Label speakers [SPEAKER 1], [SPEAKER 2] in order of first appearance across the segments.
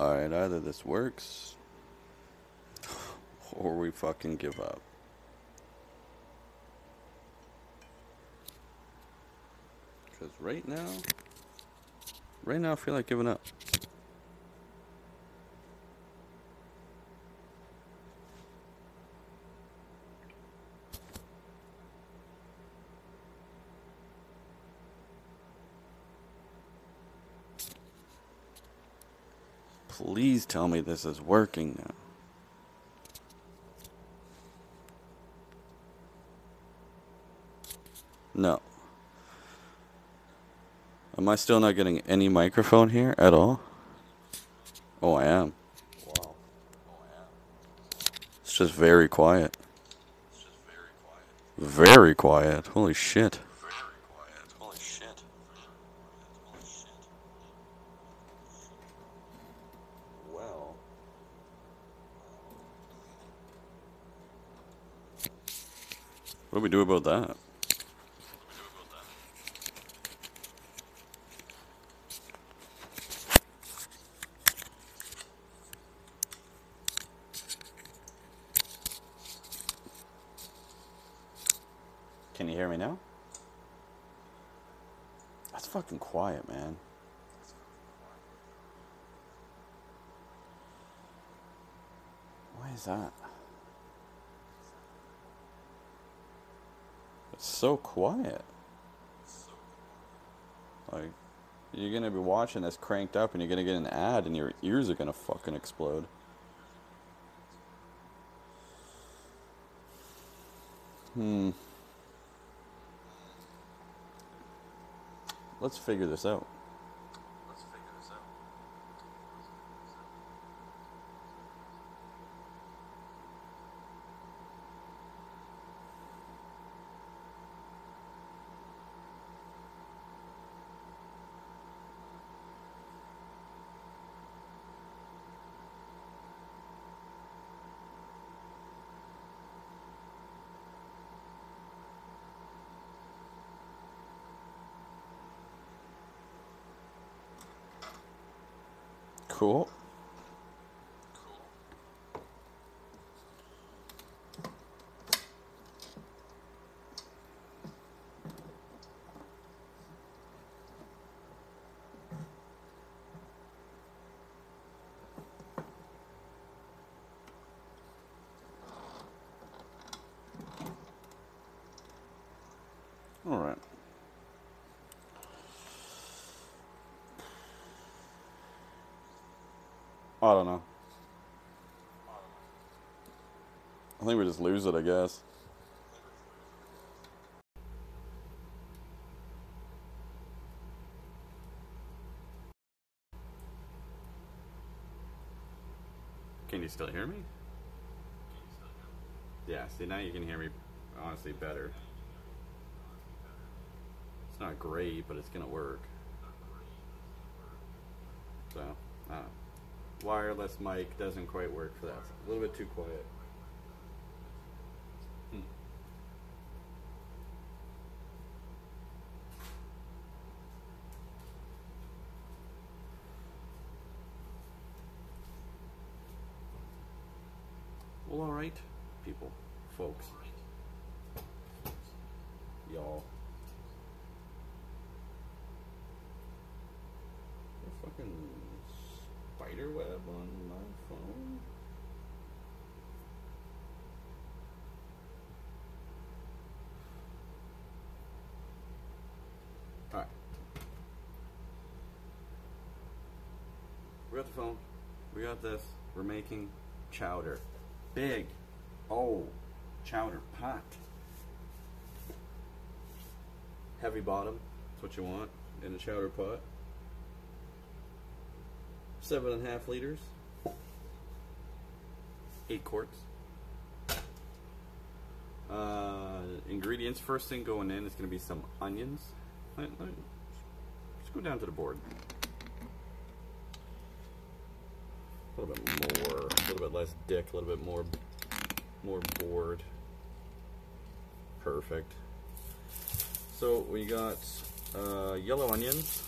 [SPEAKER 1] Alright, either this works, or we fucking give up. Because right now I feel like giving up. Please tell me this is working now. No. Am I still not getting any microphone here at all? Oh, I am. Wow. It's just very quiet. Very quiet. Holy shit. Well. What do we do about that? Can you hear me now? That's fucking quiet, man. Why is that? It's so quiet. Like, you're gonna be watching this cranked up and you're gonna get an ad and your ears are gonna fucking explode. Let's figure this out. Cool. All right. I don't know. I think we just lose it, I guess. Can you still hear me? Yeah, see, now you can hear me honestly better. It's not great, but it's gonna work. So, wireless mic doesn't quite work for that. It's a little bit too quiet. Well, alright, people, folks, y'all. A fucking spider web on my phone? Alright. We got the phone. We got this. We're making chowder. Big. Oh, chowder pot. Heavy bottom. That's what you want in a chowder pot. 7.5 liters. 8 quarts. Ingredients. First thing going in is going to be some onions. Let's go down to the board. A little bit more, a little bit less dick, a little bit more board. Perfect. So we got yellow onions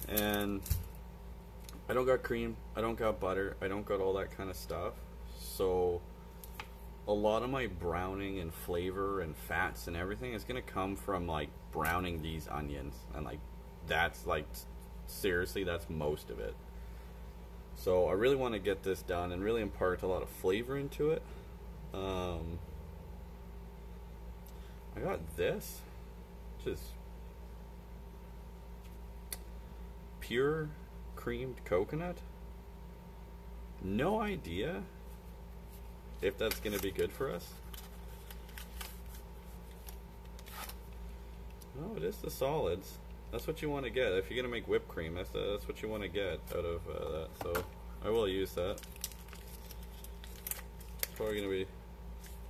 [SPEAKER 1] and I don't got cream, I don't got butter, I don't got all that kind of stuff. So a lot of my browning and flavor and fats and everything is gonna come from like browning these onions, and like that's like seriously, that's most of it. So I really want to get this done and really impart a lot of flavor into it. I got this, which is pure creamed coconut. No idea if that's going to be good for us. No, it is the solids. That's what you want to get. If you're going to make whipped cream, that's what you want to get out of that. So I will use that. It's probably going to be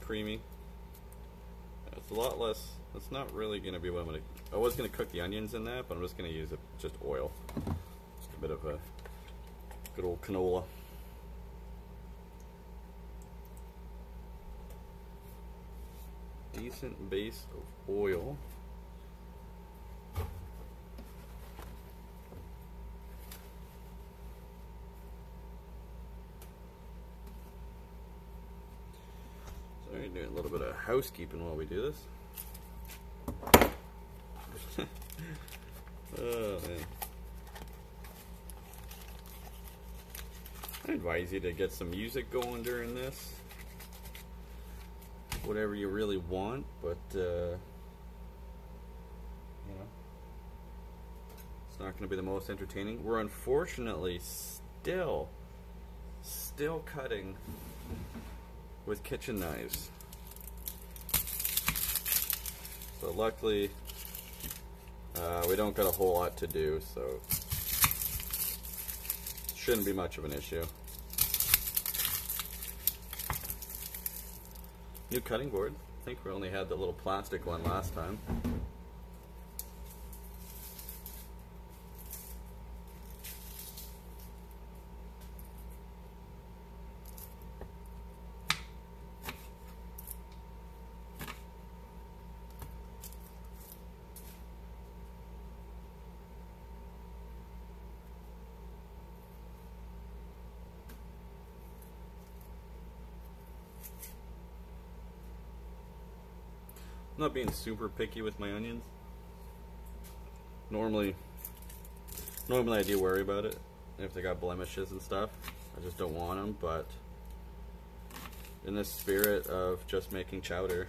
[SPEAKER 1] creamy. It's a lot less. It's not really going to be what I'm going to... I was going to cook the onions in that, but I'm just going to use it, just oil. Just a bit of a good old canola. Decent base of oil. So we're doing a little bit of housekeeping while we do this. Oh man. I advise you to get some music going during this. Whatever you really want, but you know, it's not going to be the most entertaining. We're unfortunately still cutting with kitchen knives. So luckily, we don't got a whole lot to do, so it shouldn't be much of an issue. New cutting board. I think we only had the little plastic one last time. I'm not being super picky with my onions. Normally I do worry about it if they got blemishes and stuff. I just don't want them, but in the spirit of just making chowder,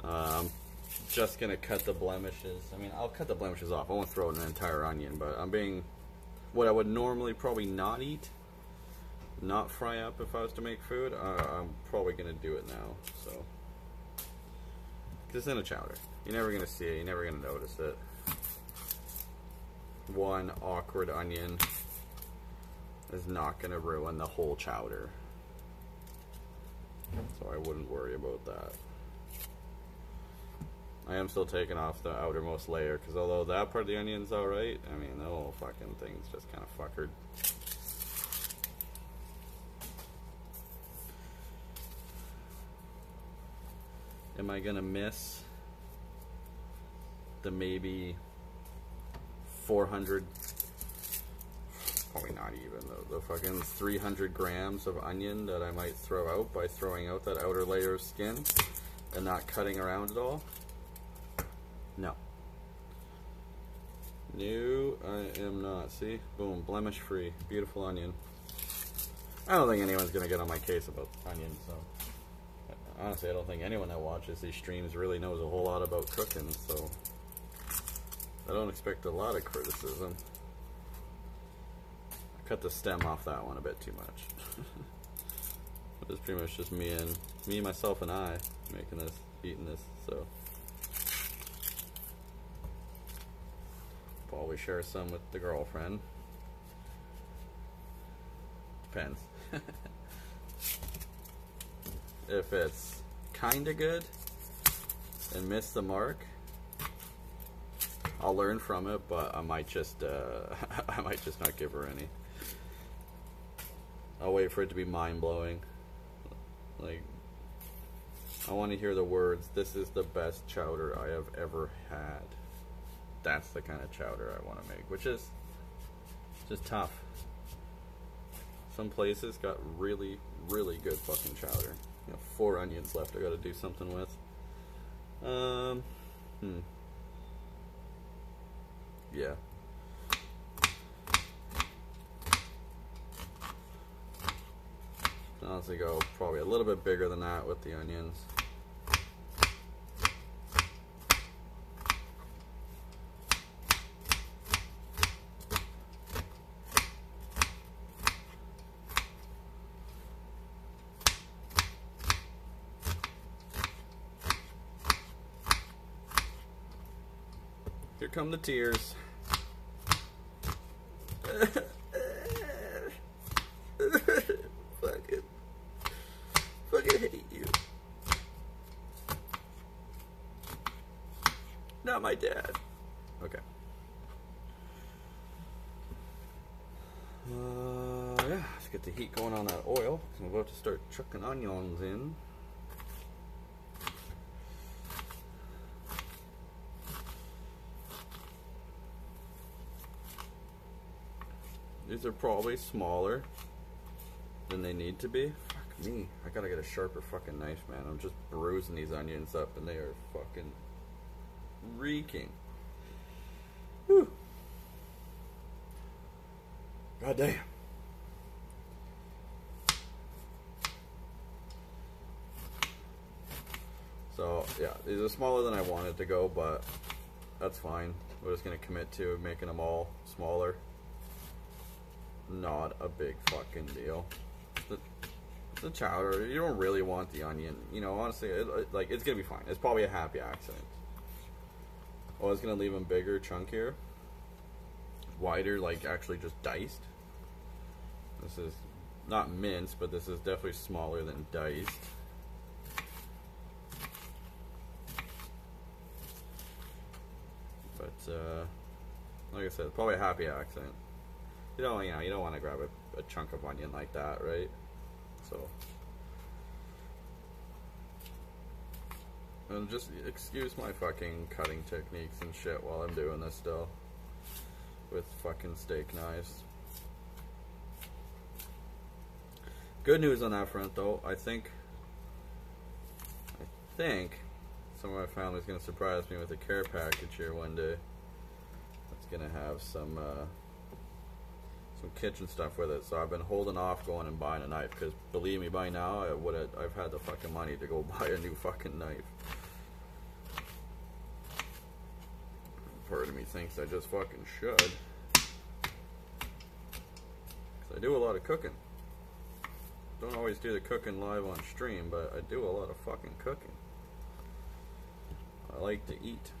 [SPEAKER 1] I'm just gonna cut the blemishes. I mean, I'll cut the blemishes off. I won't throw in an entire onion, but I'm being what I would normally probably not eat, not fry up if I was to make food. I'm probably gonna do it now. So. It's in a chowder. You're never gonna see it. You're never gonna notice it. One awkward onion is not gonna ruin the whole chowder, so I wouldn't worry about that. I am still taking off the outermost layer because although that part of the onion's alright, I mean the whole fucking thing's just kind of fuckered. Am I gonna miss the maybe 400, probably not even, the fucking 300 grams of onion that I might throw out by throwing out that outer layer of skin and not cutting around it all? No. No, I am not. See? Boom, blemish free, beautiful onion. I don't think anyone's gonna get on my case about onions, so. Honestly, I don't think anyone that watches these streams really knows a whole lot about cooking, so I don't expect a lot of criticism. I cut the stem off that one a bit too much. It's pretty much just me, myself, and I making this, eating this, so. Probably share some with the girlfriend. Depends. If it's kinda good and miss the mark, I'll learn from it, but I might just I might just not give her any. I'll wait for it to be mind-blowing. Like, I want to hear the words, "This is the best chowder I have ever had." That's the kind of chowder I want to make, which is Just tough. Some places got really, really good fucking chowder. 4 onions left I gotta do something with. Yeah. Honestly, go probably a little bit bigger than that with the onions. Here come the tears. Fucking hate you. Not my dad. Okay. Yeah, let's get the heat going on that oil. I'm about to start chucking onions in. These are probably smaller than they need to be. Fuck me. I gotta get a sharper fucking knife, man. I'm just bruising these onions up and they are fucking reeking. Whew. God damn. So, yeah, these are smaller than I wanted to go, but that's fine. We're just gonna commit to making them all smaller. Not a big fucking deal. It's a chowder. You don't really want the onion. You know, honestly, like, it's gonna be fine. It's probably a happy accident. Oh, it's gonna leave them bigger, chunkier, wider, like actually just diced. This is not minced, but this is definitely smaller than diced. But like I said, probably a happy accident. You don't want to grab a chunk of onion like that, right? So, and just excuse my fucking cutting techniques and shit while I'm doing this still with fucking steak knives. Good news on that front, though. I think some of my family's gonna surprise me with a care package here one day. It's gonna have some kitchen stuff with it, so I've been holding off going and buying a knife, because believe me, by now I've had the fucking money to go buy a new fucking knife. Part of me thinks I just fucking should, because I do a lot of cooking. Don't always do the cooking live on stream, but I do a lot of fucking cooking. I like to eat.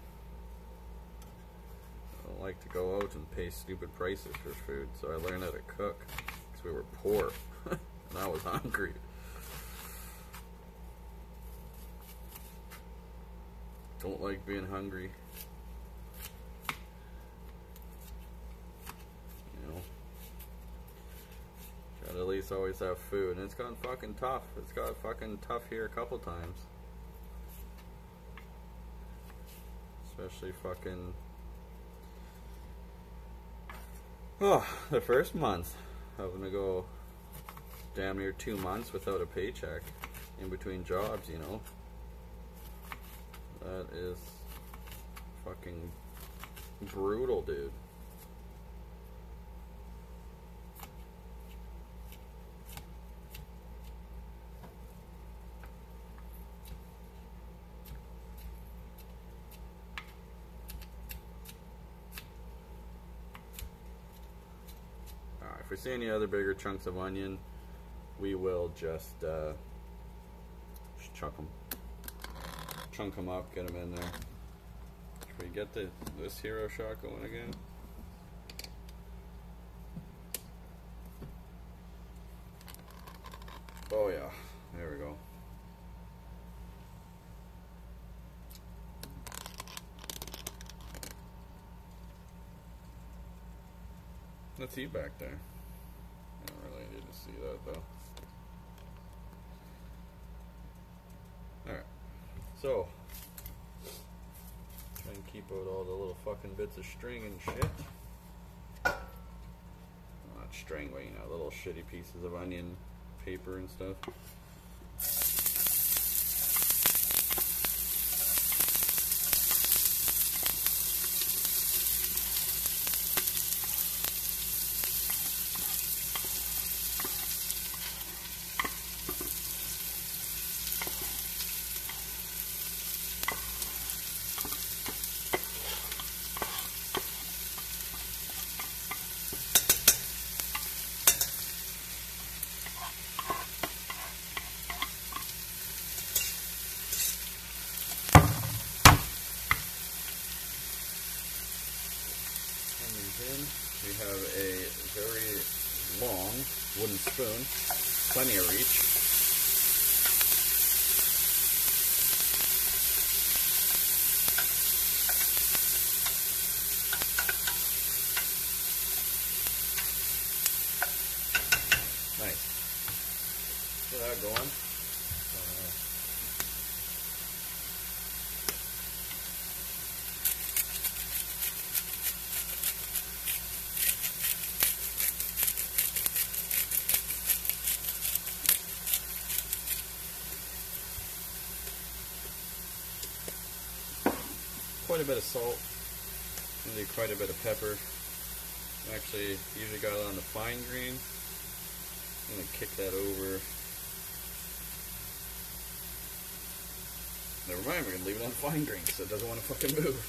[SPEAKER 1] I don't like to go out and pay stupid prices for food, so I learned how to cook, because we were poor, and I was hungry. Don't like being hungry. You know? Gotta at least always have food, and it's gotten fucking tough. It's got fucking tough here a couple times. Especially fucking... Oh, the first month, having to go damn near 2 months without a paycheck in between jobs, you know. That is fucking brutal, dude. If we see any other bigger chunks of onion, we will just chunk them up, get them in there. Should we get this hero shot going again? Oh yeah, there we go. Let's eat back there. I don't really need to see that though. Alright, so try and keep out all the little fucking bits of string and shit. string, but you know, little shitty pieces of onion paper and stuff. We have a very long wooden spoon, plenty of reach. Nice. Get that going. Quite a bit of salt, and quite a bit of pepper. Actually, usually got it on the fine grain. I'm gonna kick that over. Never mind, we're gonna leave it on fine grain because it doesn't want to fucking move.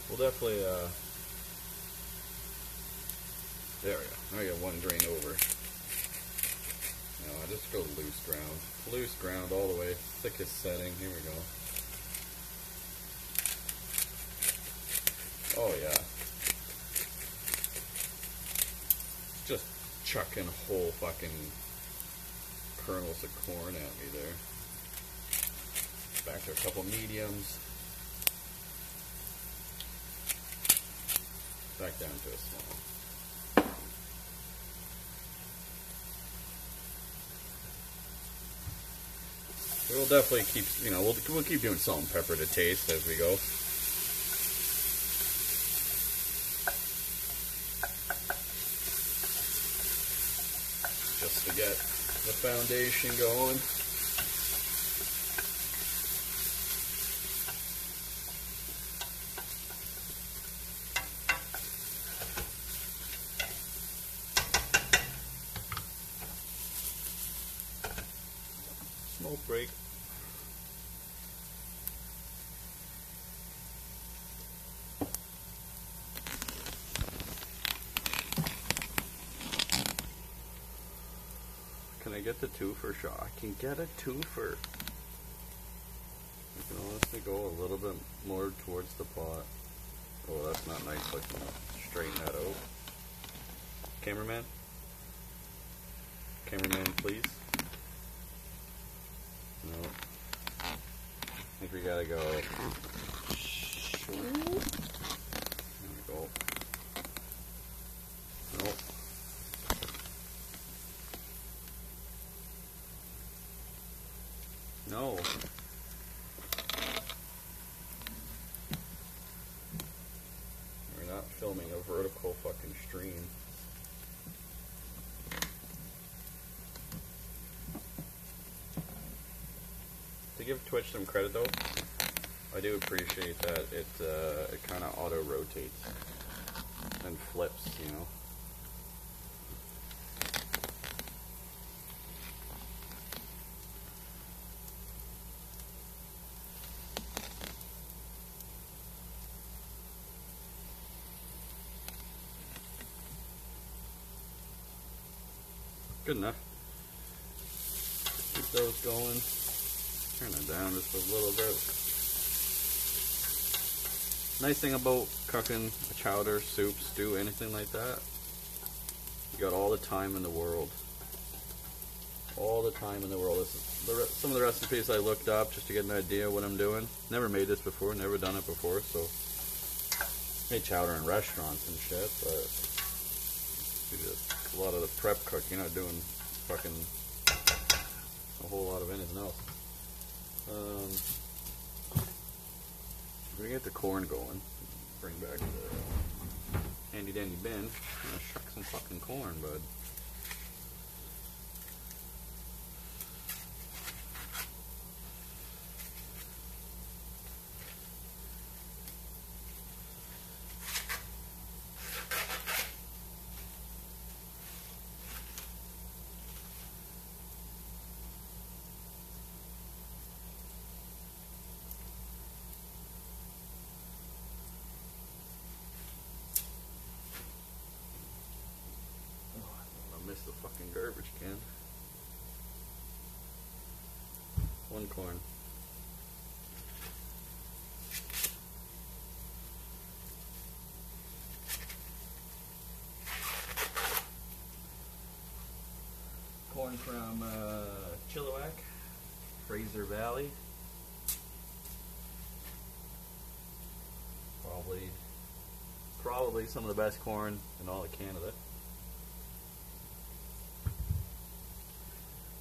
[SPEAKER 1] We'll definitely, there we go. I got one grain over. Now I just go loose ground. Loose ground all the way. Thickest setting. Here we go. Oh yeah. Just chucking whole fucking kernels of corn at me there. Back to a couple mediums. Back down to a small. We'll definitely keep, you know, we'll keep doing salt and pepper to taste as we go. Just to get the foundation going. Smoke break. Can I get the twofer shot? I can get a twofer. I can honestly go a little bit more towards the pot. Oh, that's not nice looking. Straighten that out. Cameraman? Cameraman, please. No. I think we gotta go. There we go. Nope. No. We're not filming a vertical fucking stream. To give Twitch some credit though, I do appreciate that it kind of auto rotates and flips, you know. Good enough. Keep those going. Turn it down just a little bit. Nice thing about cooking a chowder, soup, stew, anything like that, you got all the time in the world. All the time in the world. This is some of the recipes I looked up just to get an idea of what I'm doing. Never made this before, never done it before, so made chowder in restaurants and shit, but a lot of the prep cooking, you're not doing fucking a whole lot of in his nose. We're gonna get the corn going. Bring back the handy dandy bin. I'm gonna shuck some fucking corn, bud. The fucking garbage can. One corn. Corn from Chilliwack, Fraser Valley. Probably some of the best corn in all of Canada.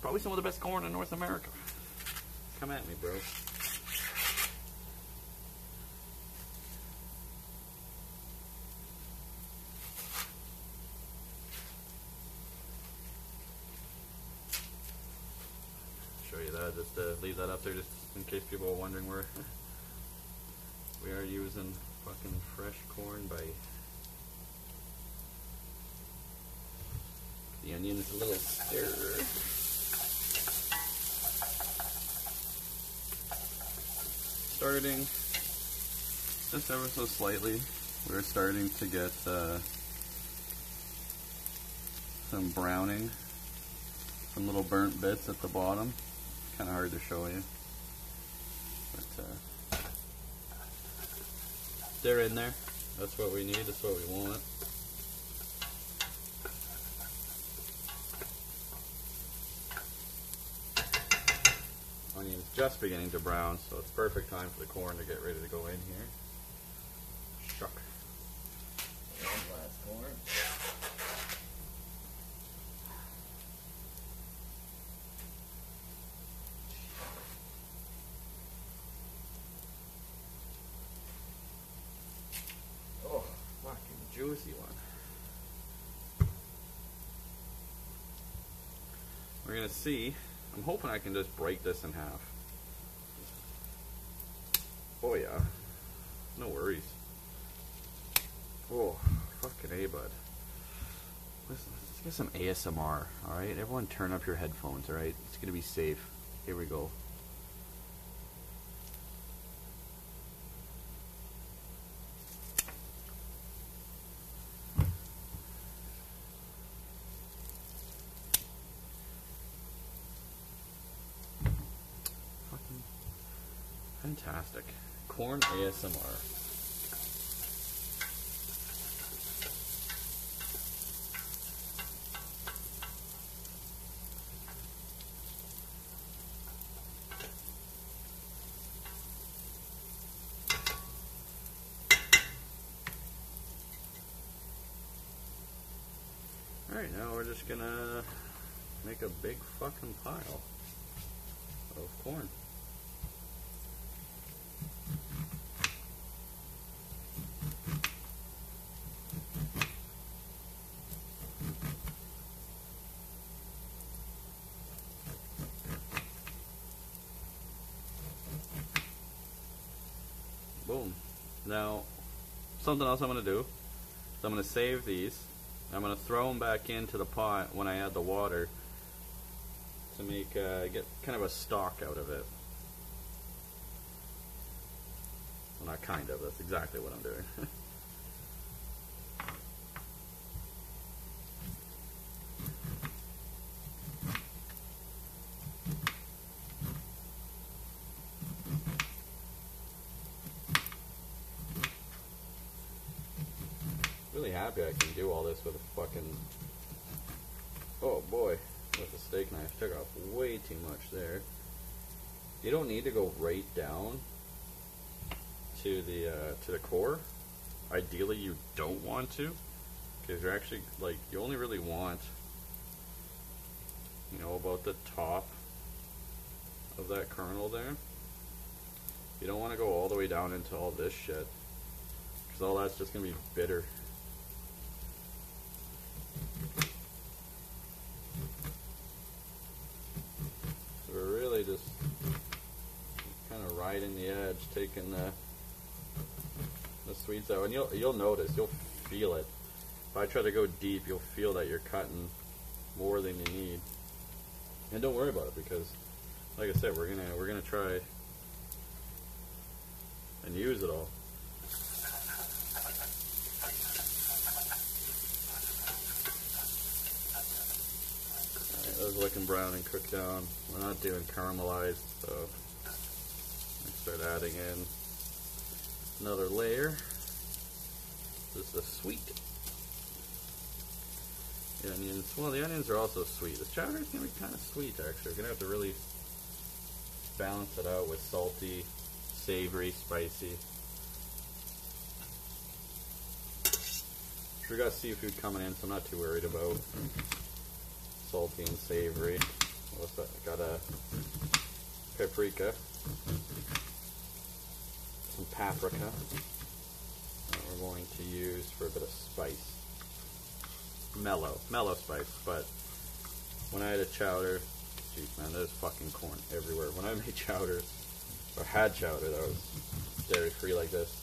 [SPEAKER 1] Probably some of the best corn in North America. Come at me, bro. Show you that, just leave that up there just in case people are wondering where we are using fucking fresh corn by the onions a little stir. Starting just ever so slightly, we're starting to get some browning, some little burnt bits at the bottom. Kind of hard to show you, but they're in there. That's what we need, that's what we want. Onions just beginning to brown, so it's perfect time for the corn to get ready to go in here. Shuck. One last corn. Oh, fucking juicy one. We're gonna see. I'm hoping I can just break this in half. Oh yeah, no worries. Oh, fucking A, bud. Let's get some ASMR, alright? Everyone turn up your headphones, alright? It's gonna be safe. Here we go. Fantastic. Corn ASMR. Alright, now we're just gonna make a big fucking pile of corn. Boom. Now, something else I'm going to do is I'm going to save these. I'm going to throw them back into the pot when I add the water to make get kind of a stock out of it. Well, not kind of. That's exactly what I'm doing. Really happy I can do all this with a fucking, oh boy, with a steak knife. Took off way too much there. You don't need to go right down to the core. Ideally you don't want to, because you're actually, like, you only really want, you know, about the top of that kernel there. You don't want to go all the way down into all this shit, because all that's just going to be bitter. So we're really just kind of riding the edge, taking the sweets out, and you'll notice, you'll feel it. If I try to go deep, you'll feel that you're cutting more than you need. And don't worry about it, because like I said, we're gonna try and use it all. Alright, those looking brown and cooked down. We're not doing caramelized, so I start adding in another layer. This is the sweet. The onions, well, the onions are also sweet. The chowder is going to be kind of sweet, actually. We're going to have to really balance it out with salty, savory, spicy. We got seafood coming in, so I'm not too worried about salty and savory. What's that? Got a paprika, some paprika that we're going to use for a bit of spice. Mellow spice, but when I had a chowder, jeez man, there's fucking corn everywhere. When I made chowder, or had chowder that was dairy free like this,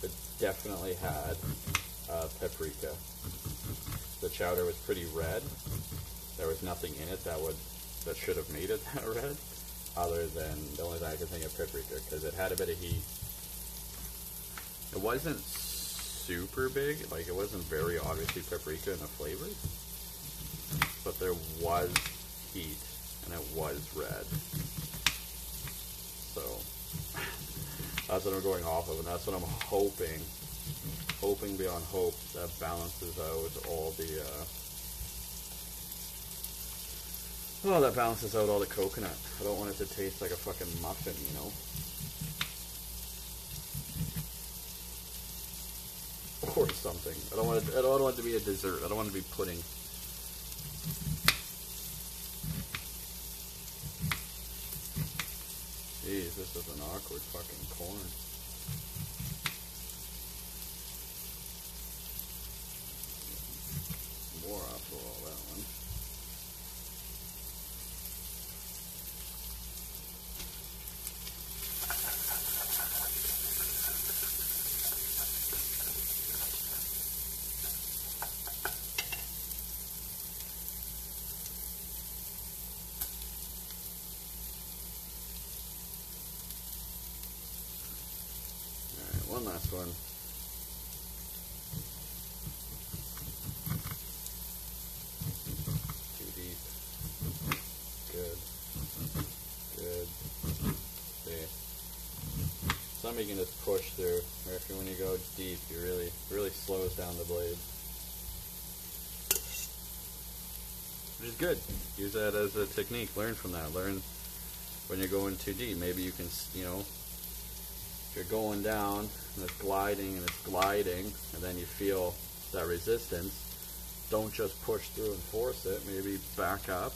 [SPEAKER 1] it definitely had paprika. The chowder was pretty red. There was nothing in it that should have made it that red, other than the only thing I could think of, paprika, because it had a bit of heat. It wasn't super big, like it wasn't very obviously paprika in the flavors, but there was heat and it was red. So that's what I'm going off of, and that's what I'm hoping beyond hope, that balances out all the that balances out all the coconut. I don't want it to taste like a fucking muffin, you know. Or something. I don't want it to be a dessert. I don't want it to be pudding. Jeez, this is an awkward fucking corn. More off of all that one. One last one. Too deep. Good. Good. See. Some you can just push through, or if you, when you go deep, you really slows down the blade. Which is good. Use that as a technique. Learn from that. Learn when you're going too deep. Maybe you can, you know, if you're going down and it's gliding and it's gliding, and then you feel that resistance, don't just push through and force it. Maybe back up,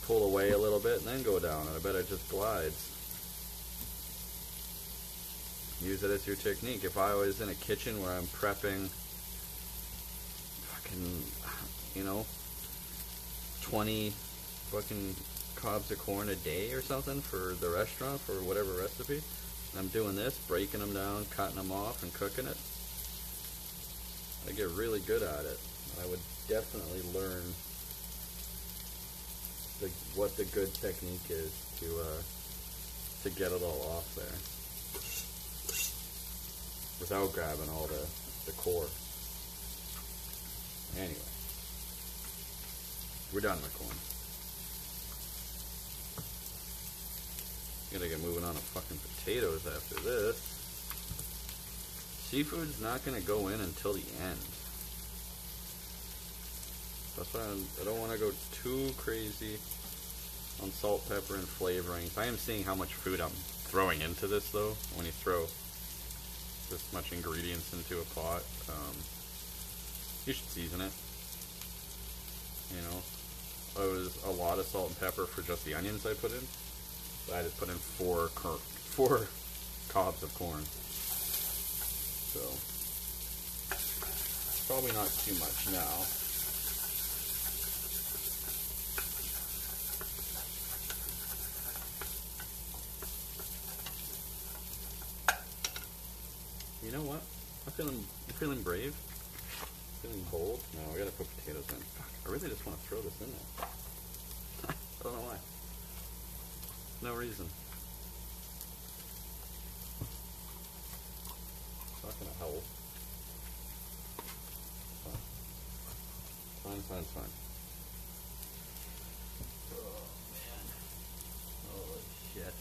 [SPEAKER 1] pull away a little bit, and then go down, and I bet it just glides. Use it as your technique. If I was in a kitchen where I'm prepping fucking, you know, 20 fucking cobs of corn a day or something for the restaurant, for whatever recipe, and I'm doing this, breaking them down, cutting them off, and cooking it, I get really good at it. I would definitely learn what the good technique is to get it all off there without grabbing all the core. Anyway, we're done with corn. Gotta get moving on to fucking potatoes after this. Seafood's not gonna go in until the end. That's why I don't want to go too crazy on salt, pepper, and flavoring. I am seeing how much food I'm throwing into this, though. When you throw this much ingredients into a pot, you should season it. You know, was a lot of salt and pepper for just the onions I put in. So I just put in four cobs of corn. So probably not too much now. You know what? I'm feeling brave. Feeling bold. No, I gotta put potatoes in. Fuck, I really just want to throw this in there. I don't know why. No reason. It's not gonna help. Fine. Oh man. Holy shit.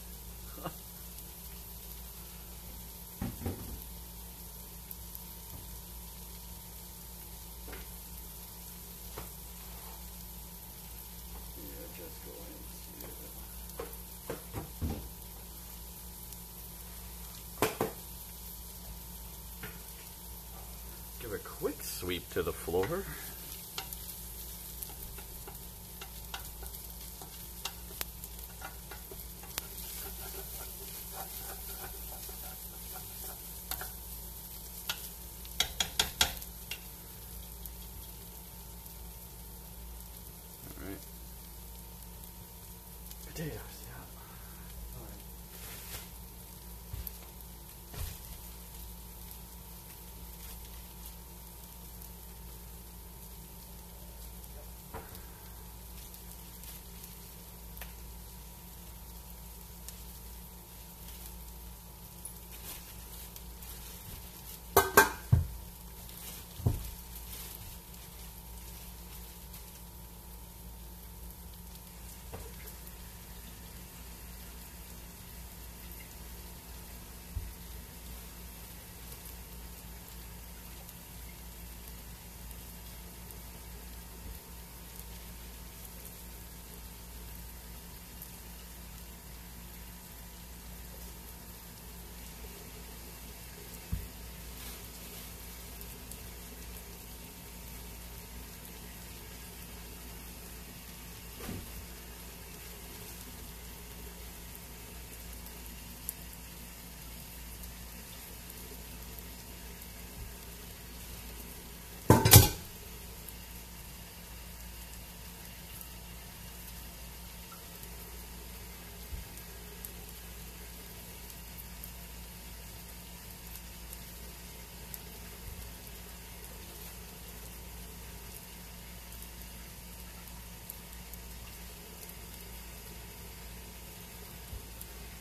[SPEAKER 1] Give a quick sweep to the floor. Alright. Potatoes, yeah. Alright.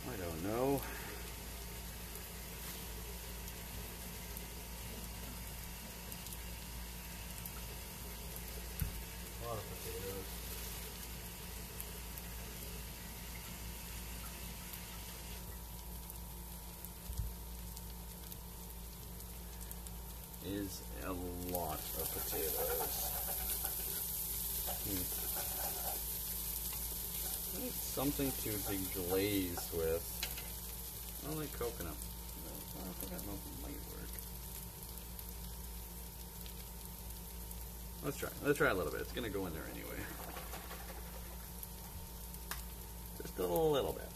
[SPEAKER 1] I don't know. A lot of potatoes. Is a lot of potatoes. I need something to deglaze with. I don't like coconut. I think that might work. Let's try. Let's try a little bit. It's gonna go in there anyway. Just a little bit.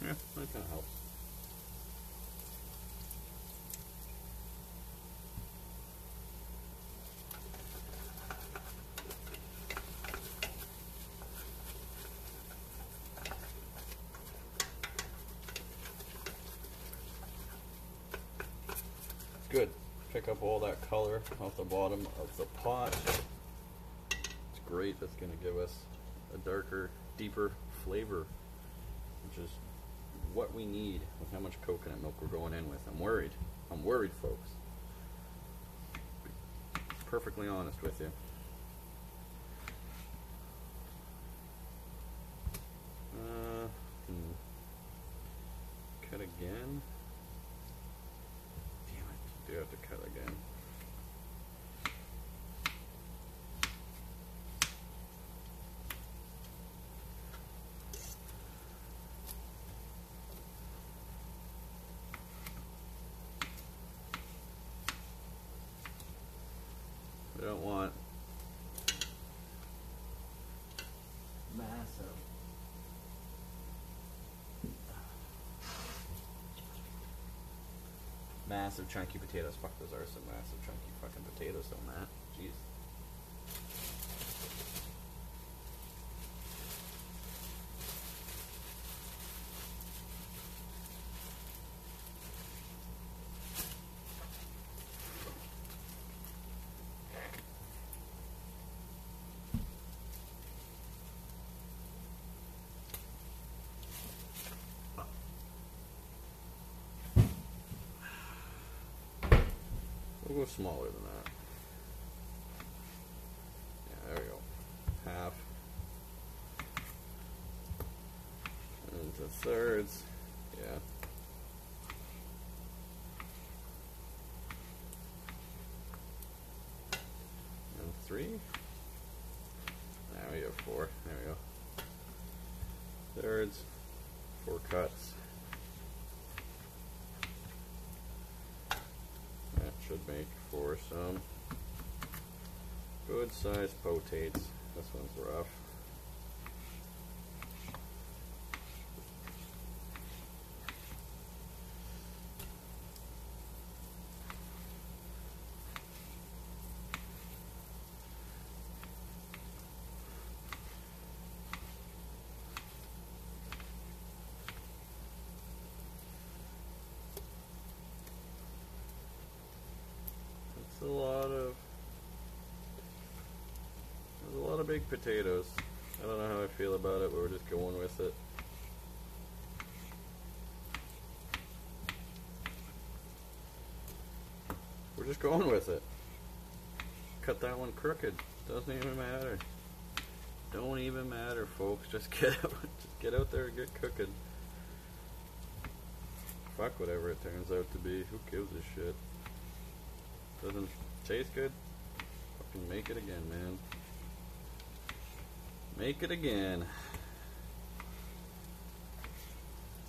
[SPEAKER 1] Yeah, that kind of helps. Good. Pick up all that color off the bottom of the pot. It's great. That's going to give us a darker, deeper flavor, which is what we need with how much coconut milk we're going in with. I'm worried. I'm worried, folks. Perfectly honest with you. Cut again. Damn it, do have to cut again. I don't want massive chunky potatoes. Fuck, those are some massive chunky fucking potatoes though, Matt. Jeez. We'll go smaller than that. Yeah, there we go. Half. Into thirds. Yeah. And 3. Now we have 4. There we go. Thirds. 4 cuts. Should make for some good sized potates. This one's rough. There's a lot of big potatoes. I don't know how I feel about it, but we're just going with it. We're just going with it. Cut that one crooked. Doesn't even matter. Don't even matter, folks. Just get out there and get cooking. Fuck whatever it turns out to be. Who gives a shit? Doesn't taste good? Fucking make it again, man. Make it again.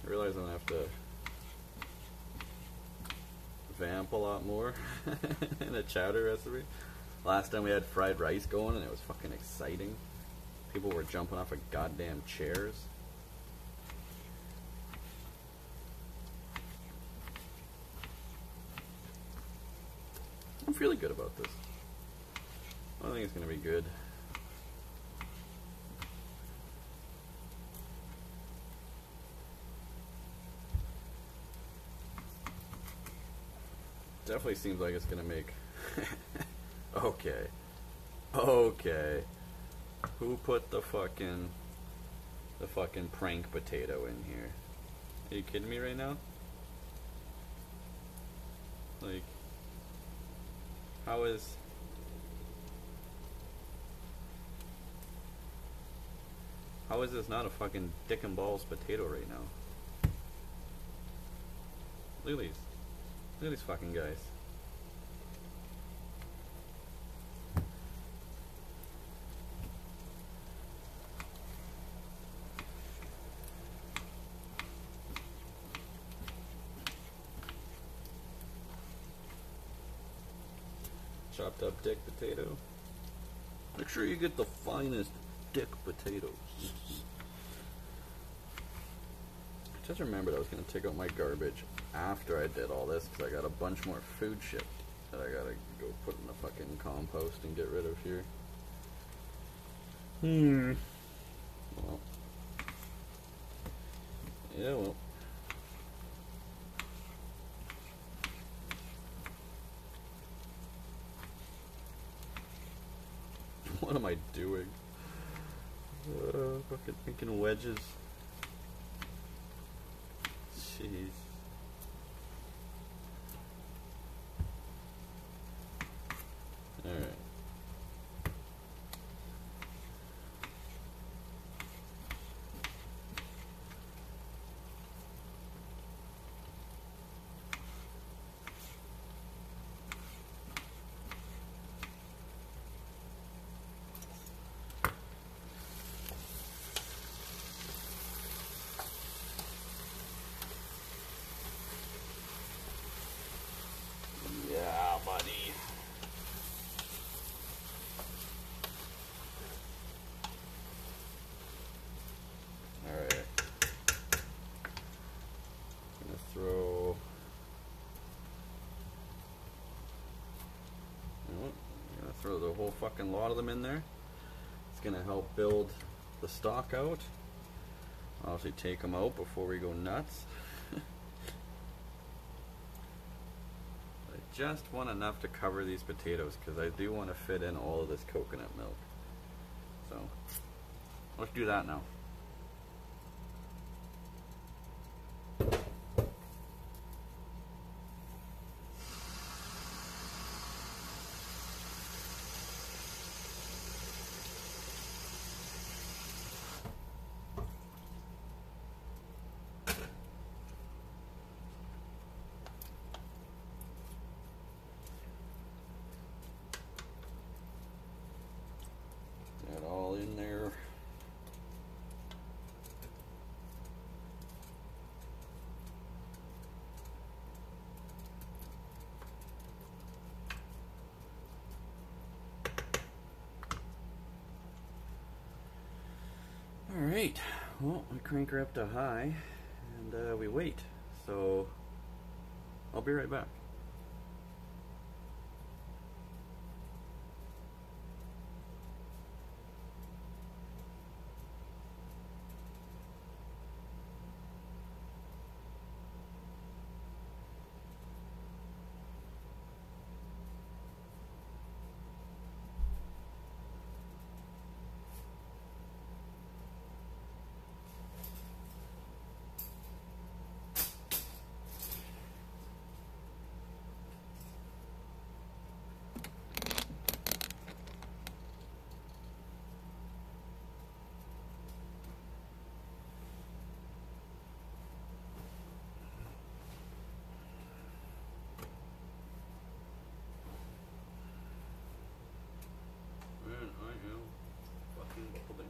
[SPEAKER 1] I realize I'm gonna have to vamp a lot more in a chowder recipe. Last time we had fried rice going and it was fucking exciting. People were jumping off of goddamn chairs. I'm feeling good about this. I think it's gonna be good. Definitely seems like it's gonna make okay. Okay. Who put the fucking prank potato in here? Are you kidding me right now? Like, how is this not a fucking dick and balls potato right now? Look at these. Look at these fucking guys. Chopped up dick potato. Make sure you get the finest dick potatoes. Just remembered I was going to take out my garbage after I did all this because I got a bunch more food shit that I gotta go put in the fucking compost and get rid of here. Well. Yeah, well. What am I doing? Fucking making wedges. Jeez. Alright. Yeah, buddy. Alright. Gonna throw. You know what? I'm gonna throw the whole fucking lot of them in there. It's gonna help build the stock out. I'll actually take them out before we go nuts. I just want enough to cover these potatoes because I do want to fit in all of this coconut milk. So let's do that now. That all in there. Alright, well, we crank her up to high and we wait. So I'll be right back. Man, I am fucking building.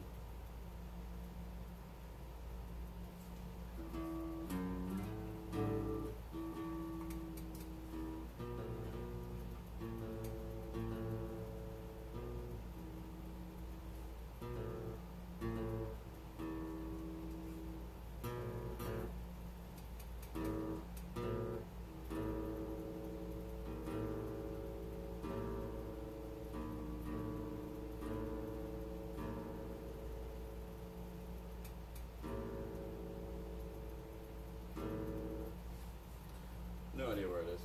[SPEAKER 1] No idea where it is.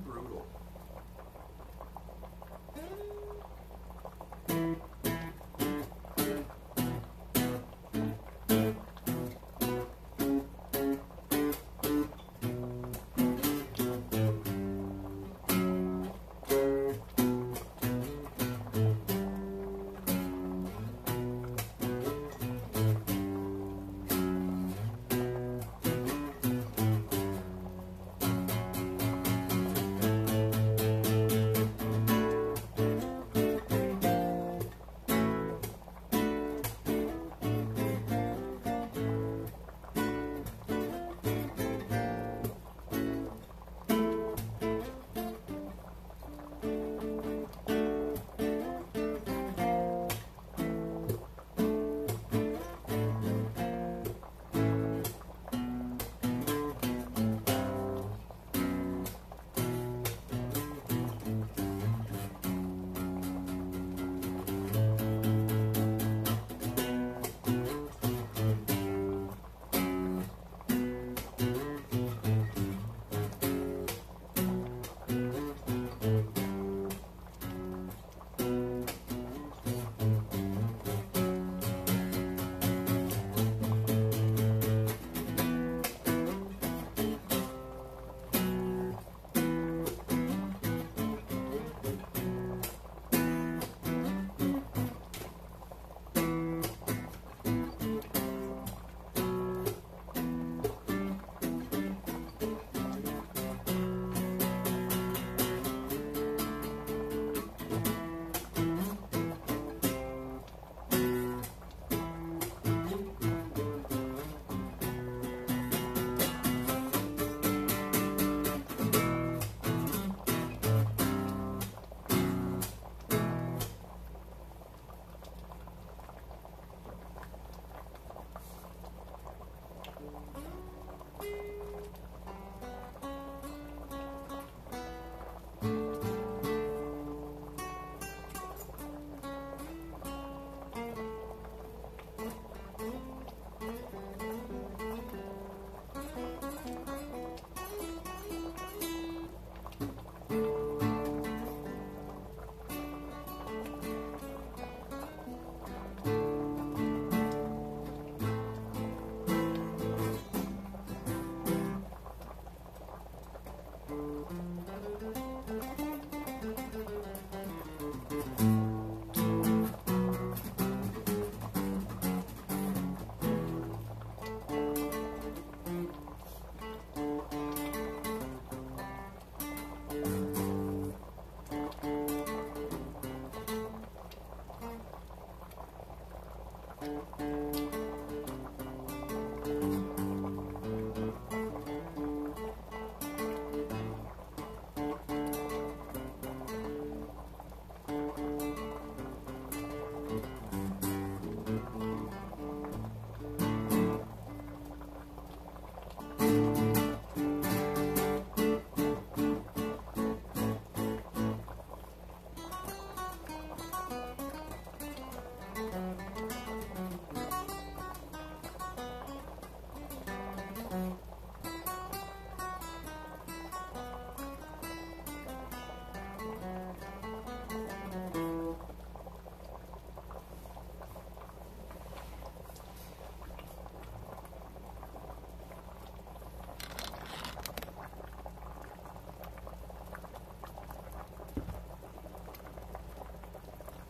[SPEAKER 1] brutal.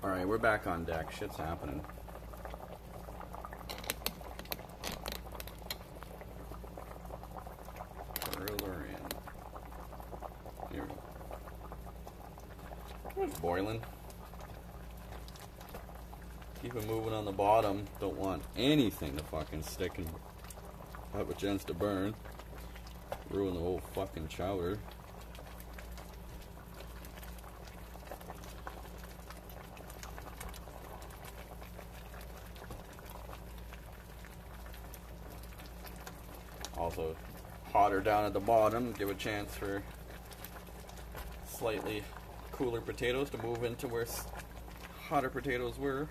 [SPEAKER 1] Alright, we're back on deck. Shit's happening. Further in. Here we go. It's boiling. Keep it moving on the bottom. Don't want anything to fucking stick and have a chance to burn. Ruin the whole fucking chowder. Also, hotter down at the bottom, give a chance for slightly cooler potatoes to move into where hotter potatoes were.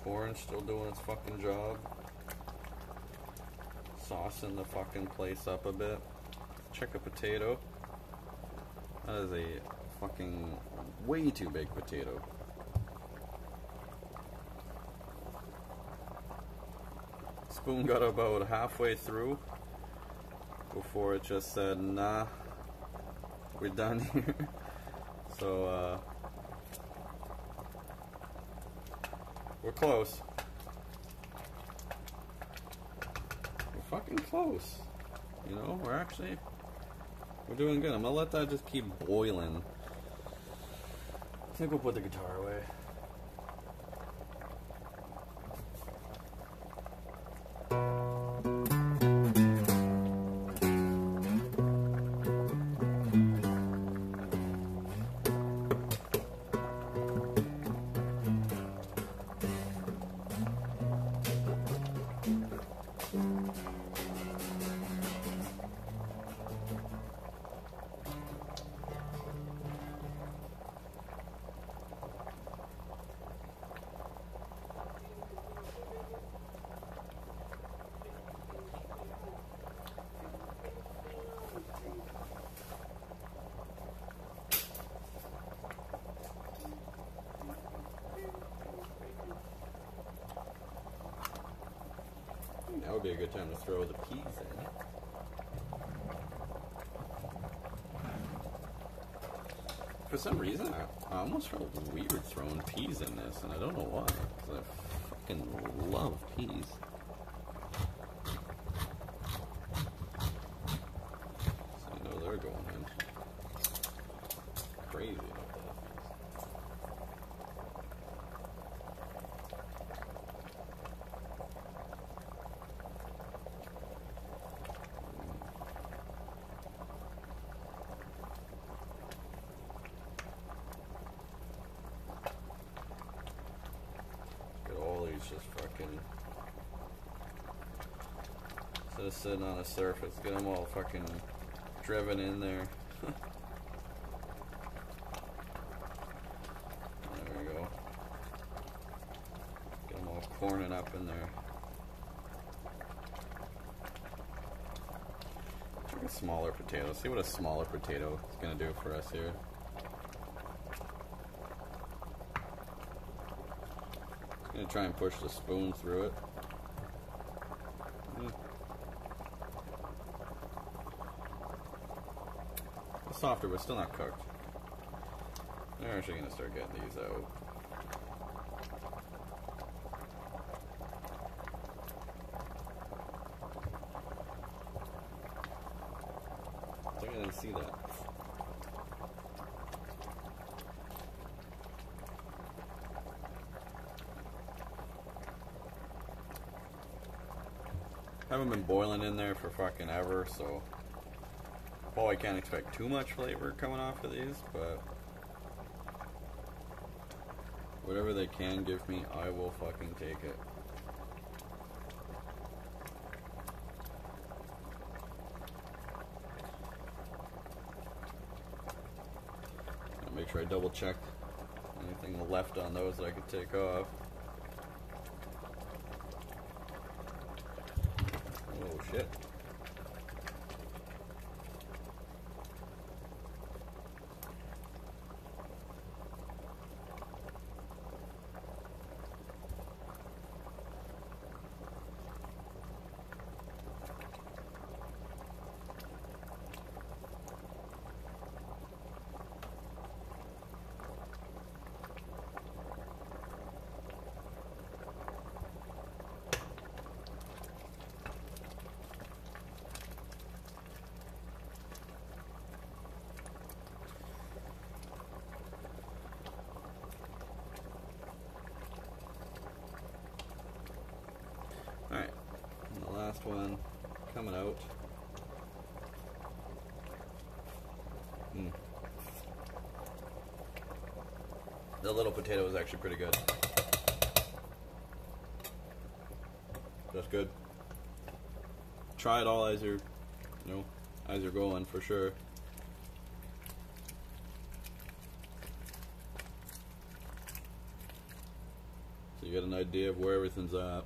[SPEAKER 1] Orange still doing its fucking job. saucing the fucking place up a bit. Check a potato. That is a fucking way too big potato. Spoon got about halfway through before it just said, nah, we're done here. So, we're close. We're fucking close. You know, we're doing good. I'm gonna let that just keep boiling. I think we'll put the guitar away. That would be a good time to throw the peas in. For some reason, I almost felt weird throwing peas in this, and I don't know why, because I fucking love peas. So I know they're going in. Crazy about that. Just fucking, instead of sitting on the surface, get them all fucking driven in there. There we go. Get them all corning up in there. Check a smaller potato. See what a smaller potato is gonna do for us here. I'm gonna try and push the spoon through it. It's softer, but still not cooked. They're actually gonna start getting these out. I think I didn't see that. Haven't been boiling in there for fucking ever, so probably can't expect too much flavor coming off of these, but whatever they can give me, I will fucking take it. I'll make sure I double check anything left on those that I could take off. Oh shit. Alright, and the last one coming out. The little potato is actually pretty good. That's good. Try it all as you're, as you're going for sure. So you get an idea of where everything's at.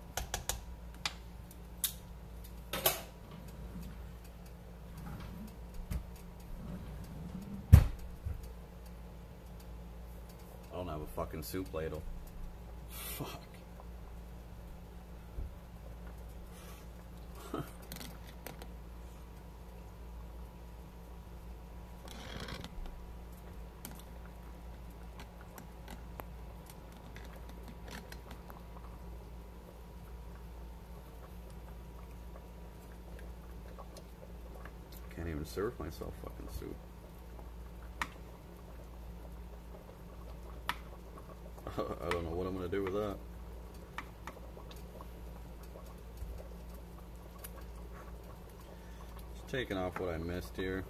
[SPEAKER 1] fucking soup ladle. Fuck. Can't even serve myself fucking soup. I don't know what I'm gonna do with that. Just taking off what I missed here.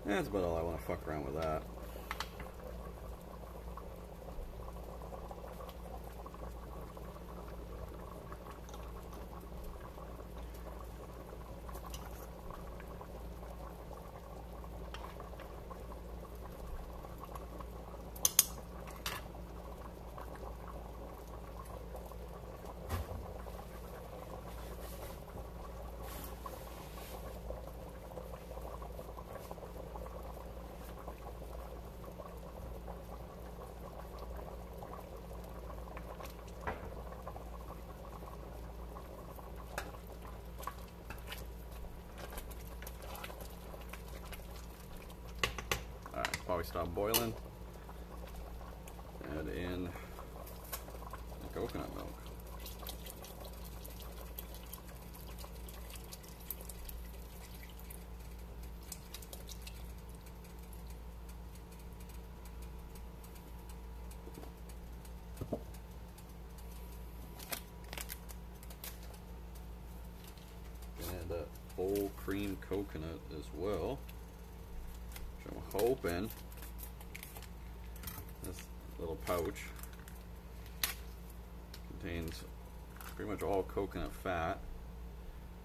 [SPEAKER 1] That's about all I want to fuck around with that. Probably stop boiling. Add in the coconut milk. Add that whole cream coconut as well. Which I'm hoping this little pouch contains pretty much all coconut fat.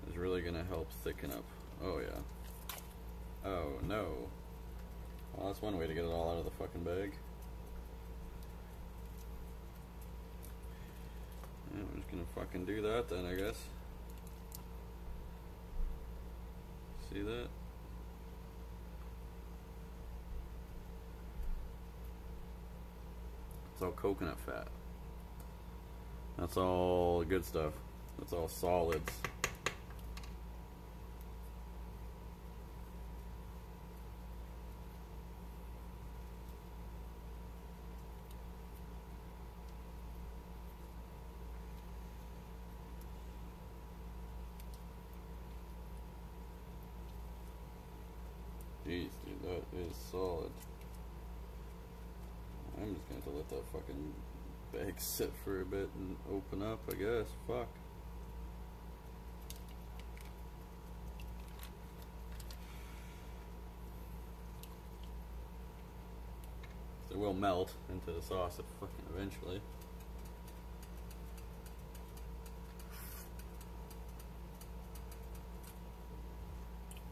[SPEAKER 1] Is really going to help thicken up. Oh yeah. Oh no. Well, that's one way to get it all out of the fucking bag. Yeah, I'm just going to fucking do that then, I guess. See that? It's all coconut fat. That's all good stuff. That's all solids. Jeez, dude, that is solid. I'm just gonna have to let that fucking bag sit for a bit and open up, I guess. Fuck. It will melt into the sauce eventually.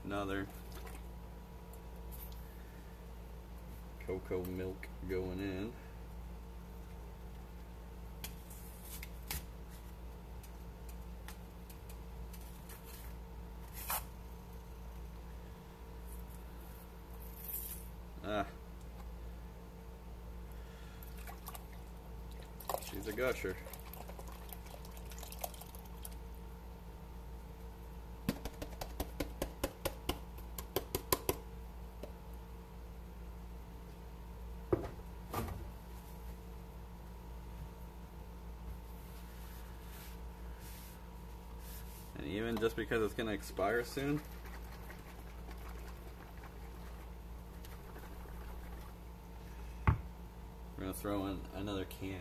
[SPEAKER 1] Another cocoa milk going in. She's a gusher. just because it's going to expire soon. We're going to throw in another can.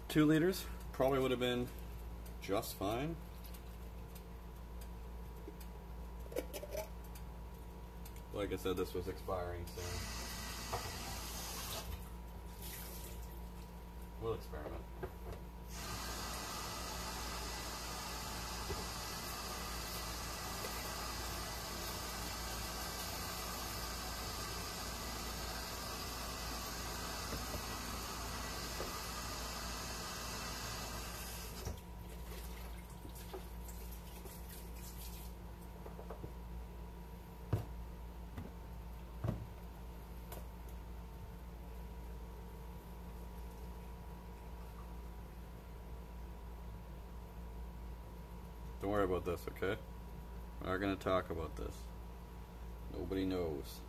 [SPEAKER 1] Two liters probably would have been just fine. Like I said, this was expiring soon. We'll experiment. Don't worry about this, okay? We're not going to talk about this. Nobody knows.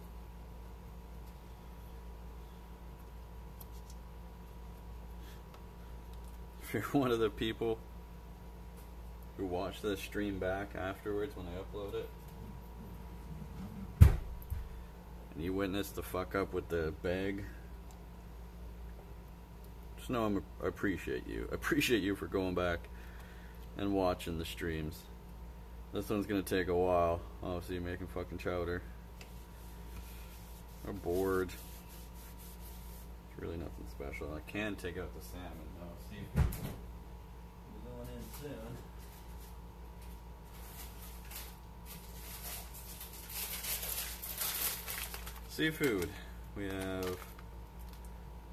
[SPEAKER 1] If you're one of the people who watch this stream back afterwards when I upload it, and you witness the fuck up with the bag, just know I appreciate you. I appreciate you for going back and watching the streams. This one's gonna take a while. Obviously, making fucking chowder. I'm bored. It's really nothing special. I can take out the salmon though. See, we're going in soon. Seafood. We have a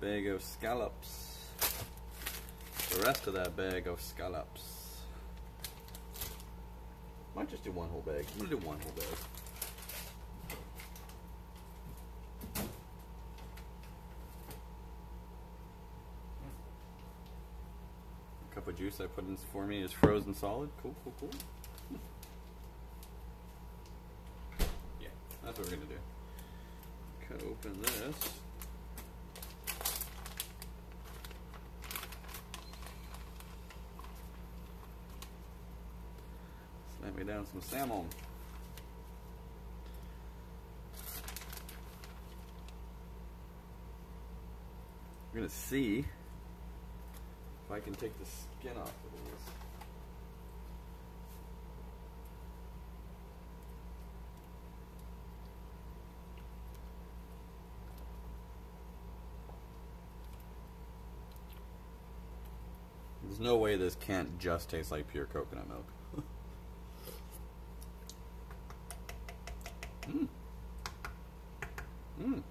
[SPEAKER 1] bag of scallops. The rest of that bag of scallops. Might just do one whole bag. I'm gonna do one whole bag. A cup of juice I put in for me is frozen solid. Cool, cool, cool. Yeah, that's what we're gonna do. Cut open this. Let me down some salmon. I'm gonna see if I can take the skin off of these. There's no way this can't just taste like pure coconut milk. Mmm. Mmm.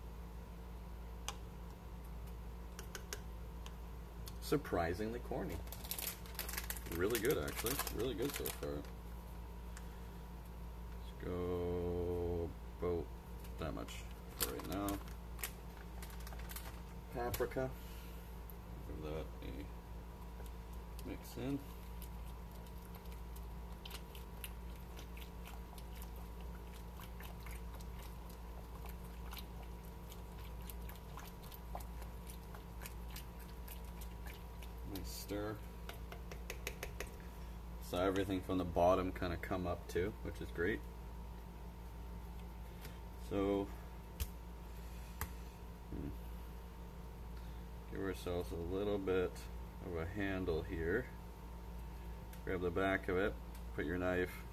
[SPEAKER 1] Surprisingly corny. Really good, actually. Really good so far. Let's go about that much for right now. Paprika. Give that a mix in. Stir. So everything from the bottom kind of come up too, which is great. So give ourselves a little bit of a handle here. Grab the back of it, put your knife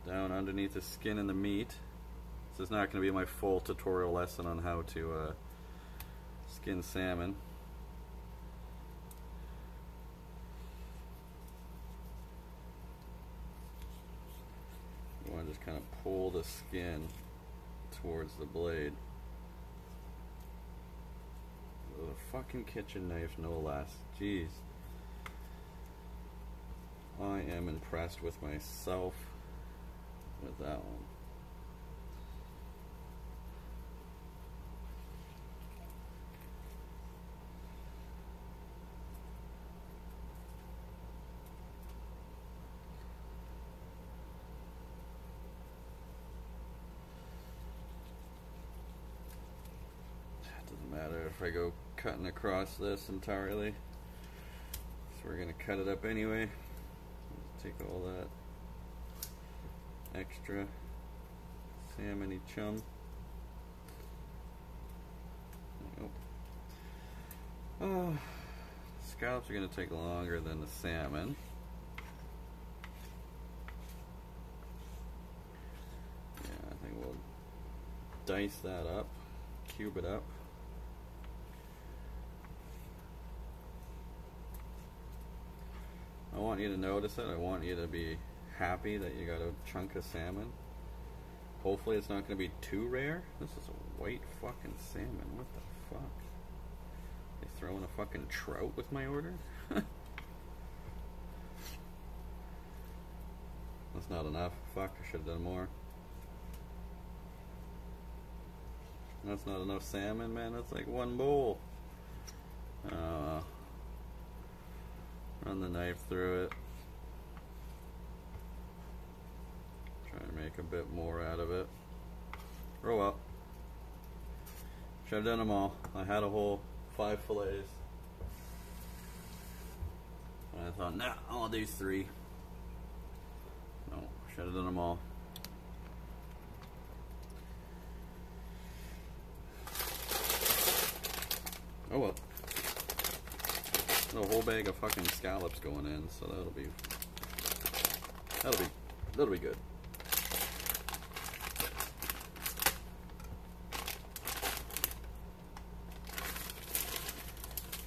[SPEAKER 1] down underneath the skin and the meat. This is not going to be my full tutorial lesson on how to skin salmon. You want to just kind of pull the skin towards the blade. With a fucking kitchen knife, no less. Jeez. I am impressed with myself with that one. matter if I go cutting across this entirely. So we're gonna cut it up anyway. Take all that extra salmon-y chum. Oh, scallops are gonna take longer than the salmon. Yeah, I think we'll dice that up, cube it up. I want you to notice it. I want you to be happy that you got a chunk of salmon. Hopefully it's not going to be too rare. This is a white fucking salmon. What the fuck? They throwing a fucking trout with my order? That's not enough. Fuck, I should have done more. That's not enough salmon, man. That's like one bowl. Run the knife through it. Try to make a bit more out of it. Oh well. Should have done them all. I had a whole 5 fillets. And I thought, nah, I'll do 3. No, should have done them all. Oh well. A whole bag of fucking scallops going in, so that'll be good.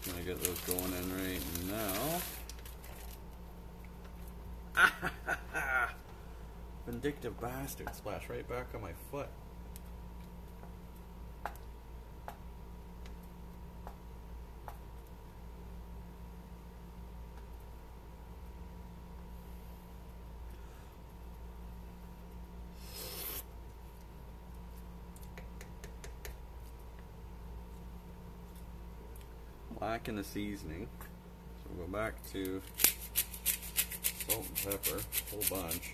[SPEAKER 1] Gonna get those going in right now. Vindictive bastard! Splash right back on my foot. Black in the seasoning, so we'll go back to salt and pepper, whole bunch.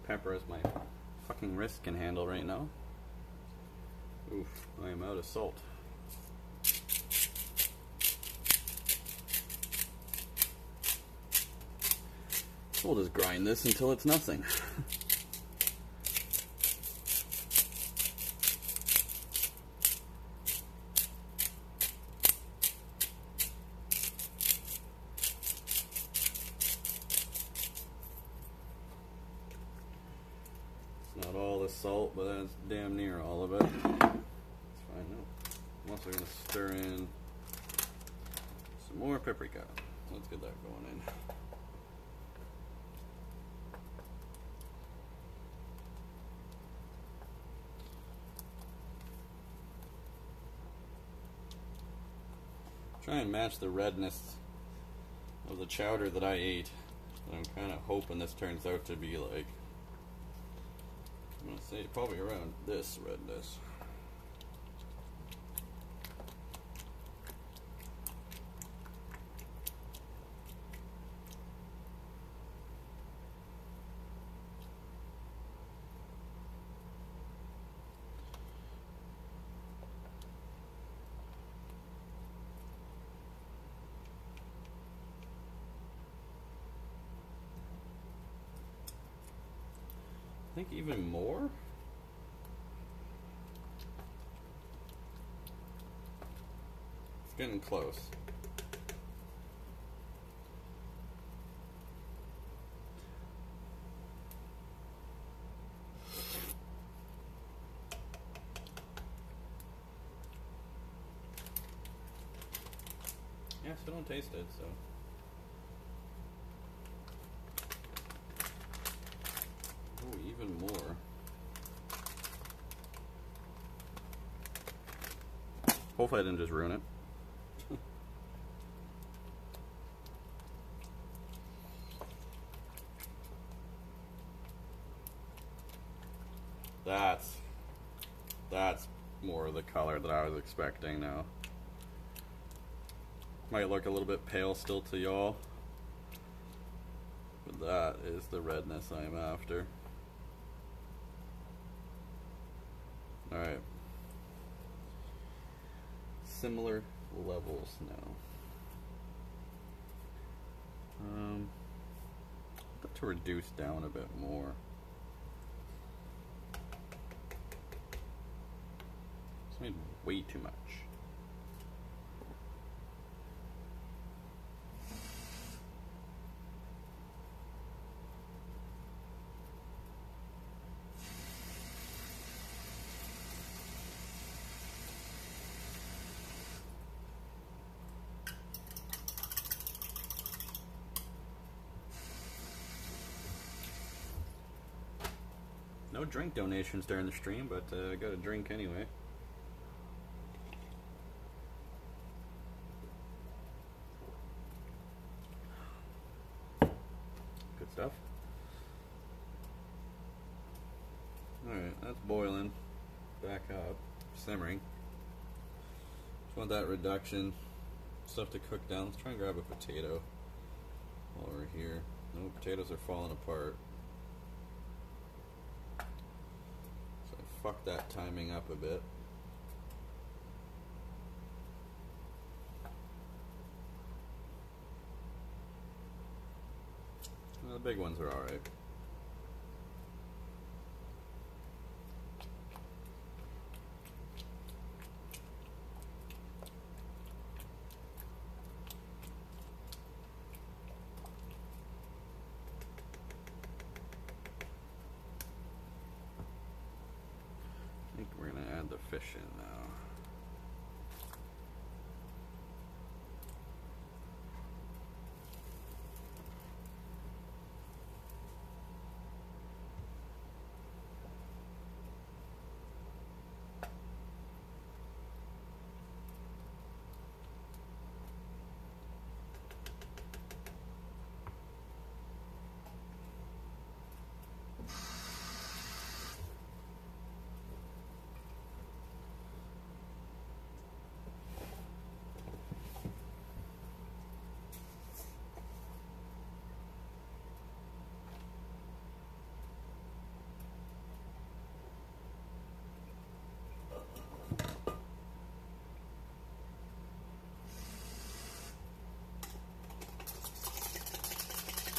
[SPEAKER 1] Pepper as my fucking wrist can handle right now. Oof, I am out of salt. We'll just grind this until it's nothing. Not all the salt, but that's damn near all of it. It's fine now. I'm also going to stir in some more paprika. Let's get that going in. Try and match the redness of the chowder that I ate. And I'm kind of hoping this turns out to be like, I'm going to say probably around this redness. I think even more. It's getting close. Yeah, still don't taste it, so. Oh, even more. Hopefully I didn't just ruin it. That's more of the color that I was expecting now. Might look a little bit pale still to y'all, but that is the redness I'm after. Alright. Similar levels now. I'd like to reduce down a bit more. It's made way too much. No drink donations during the stream, but I got a drink anyway. Good stuff. Alright, that's boiling. Back up. Simmering. Just want that reduction. Stuff to cook down. Let's try and grab a potato while we're here. No, potatoes are falling apart. Fuck that timing up a bit. Well, the big ones are alright. I think we're going to add the fish in now.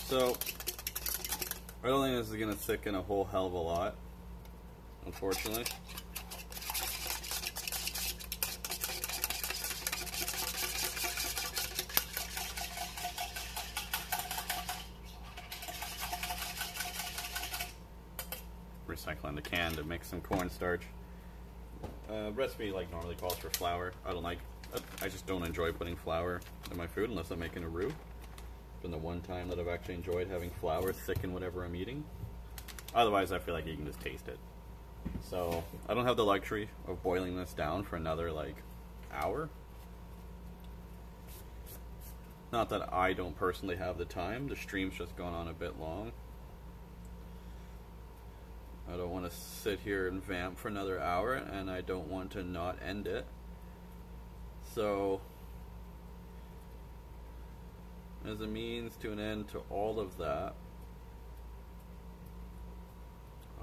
[SPEAKER 1] So, I don't think this is going to thicken a whole hell of a lot, unfortunately. Recycling the can to make some cornstarch. Recipe like normally calls for flour. I just don't enjoy putting flour in my food unless I'm making a roux. Been the one time that I've actually enjoyed having flour thicken whatever I'm eating. Otherwise, I feel like you can just taste it. So I don't have the luxury of boiling this down for another like hour. Not that I don't personally have the time. The stream's just gone on a bit long. I don't want to sit here and vamp for another hour, and I don't want to not end it. So, as a means to an end to all of that,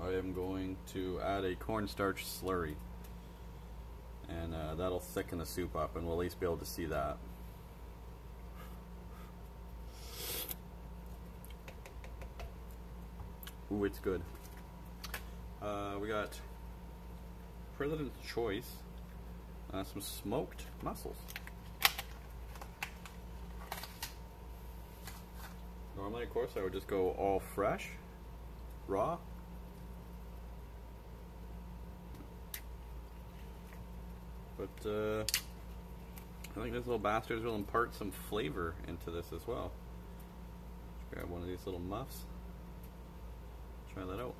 [SPEAKER 1] I am going to add a cornstarch slurry, and that'll thicken the soup up, and we'll at least be able to see that. Ooh, it's good. We got President's Choice, some smoked mussels. Normally, of course, I would just go all fresh, raw. But I think these little bastards will impart some flavor into this as well. Let's grab one of these little muffs. Try that out.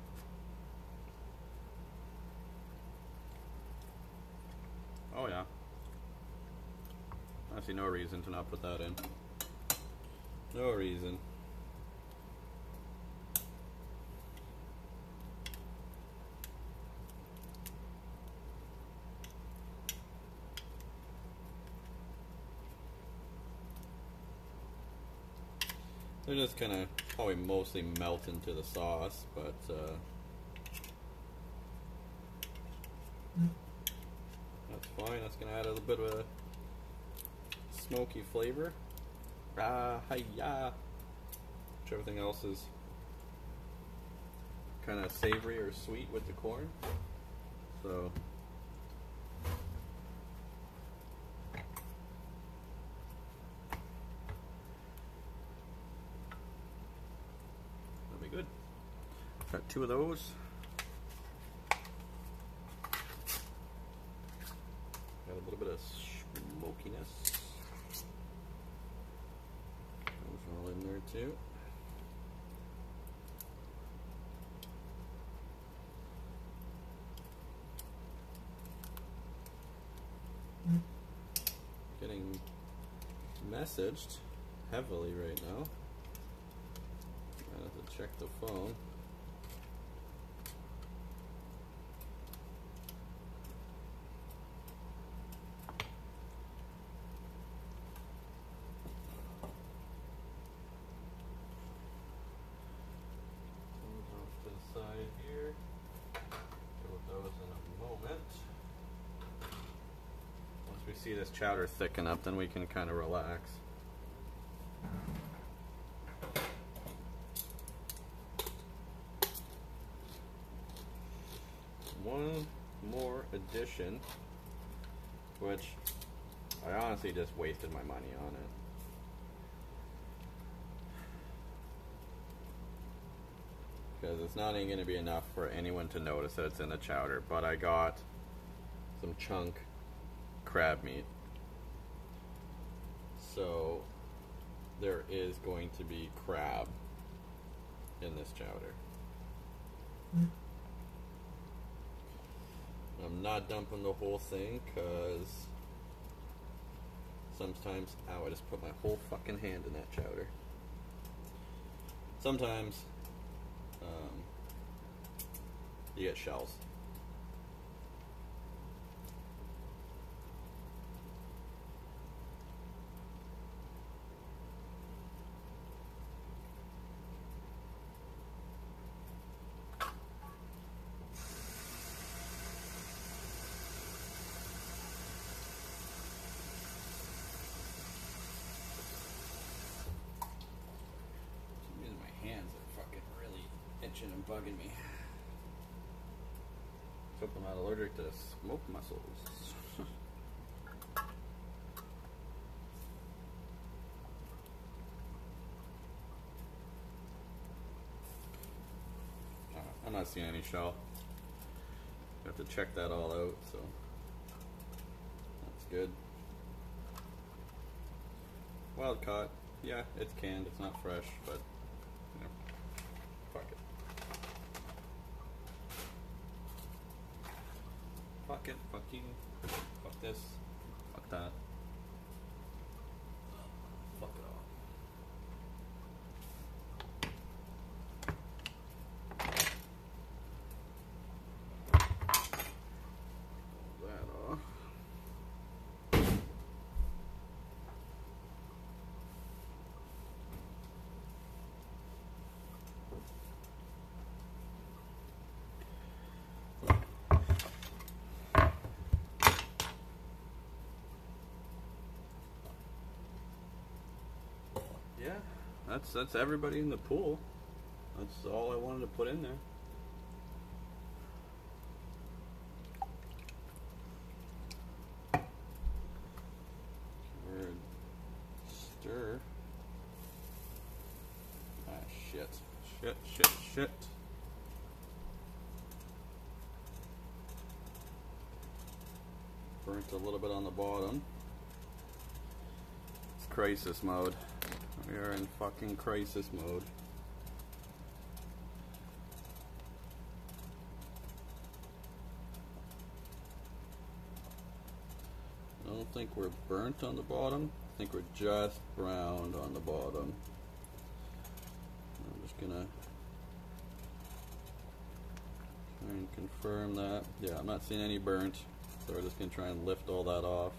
[SPEAKER 1] Oh yeah. I see no reason to not put that in. No reason. They're just kind of probably mostly melt into the sauce, but that's fine. That's going to add a little bit of a smoky flavor. Hi-ya! Which everything else is kind of savory or sweet with the corn. So that'll be good. Got 2 of those. Got a little bit of smokiness. Those are all in there too. Getting messaged heavily right now. I have to check the phone. Those off to the side here. Deal with those in a moment. Once we see this chowder thicken up, then we can kind of relax. One more addition, which I honestly just wasted my money on it. Because it's not even going to be enough for anyone to notice that it's in the chowder. But I got some chunk crab meat. So there is going to be crab in this chowder. I'm not dumping the whole thing because sometimes, ow, I just put my whole fucking hand in that chowder. Sometimes you get shells. My hands are fucking really itching and bugging me. Let's hope I'm not allergic to smoked mussels. I'm not seeing any shell. I have to check that all out, so that's good. Wild caught. Yeah, it's canned. It's not fresh, but you know, fuck it. Fuck it. Fuck you. Fuck this. Fuck that. Fuck it all. That off. Yeah, that's everybody in the pool. That's all I wanted to put in there. Word. Stir. Ah, shit. Shit. Burnt a little bit on the bottom. crisis mode. We are in fucking crisis mode. I don't think we're burnt on the bottom. I think we're just browned on the bottom. I'm just gonna try and confirm that. Yeah, I'm not seeing any burnt, so we're just gonna try and lift all that off.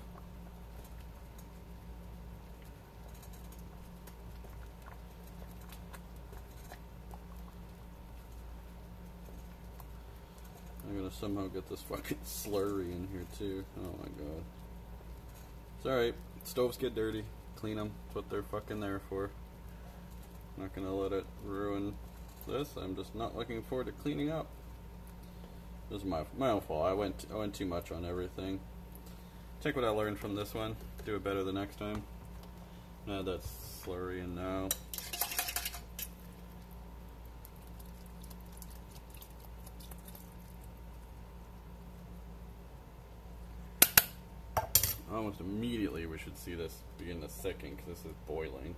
[SPEAKER 1] I'm gonna somehow get this fucking slurry in here too. Oh my god. It's alright. Stoves get dirty. Clean them. That's what they're fucking there for. Not gonna let it ruin this. I'm just not looking forward to cleaning up. This is my own fault. I went too much on everything. Take what I learned from this one. Do it better the next time. Add that slurry in now. Almost immediately we should see this begin to thicken because this is boiling.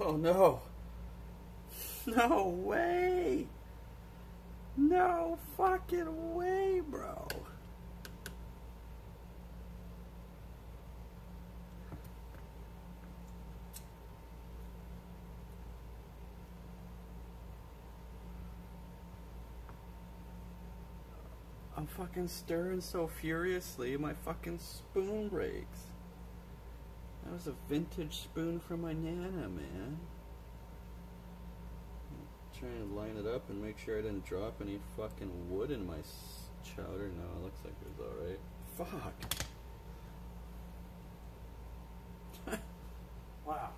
[SPEAKER 1] Oh no! No way! No fucking way, bro! I'm fucking stirring so furiously, my fucking spoon breaks. That was a vintage spoon from my Nana, man. Try and line it up and make sure I didn't drop any fucking wood in my chowder. No, it looks like it was alright. Fuck. Wow.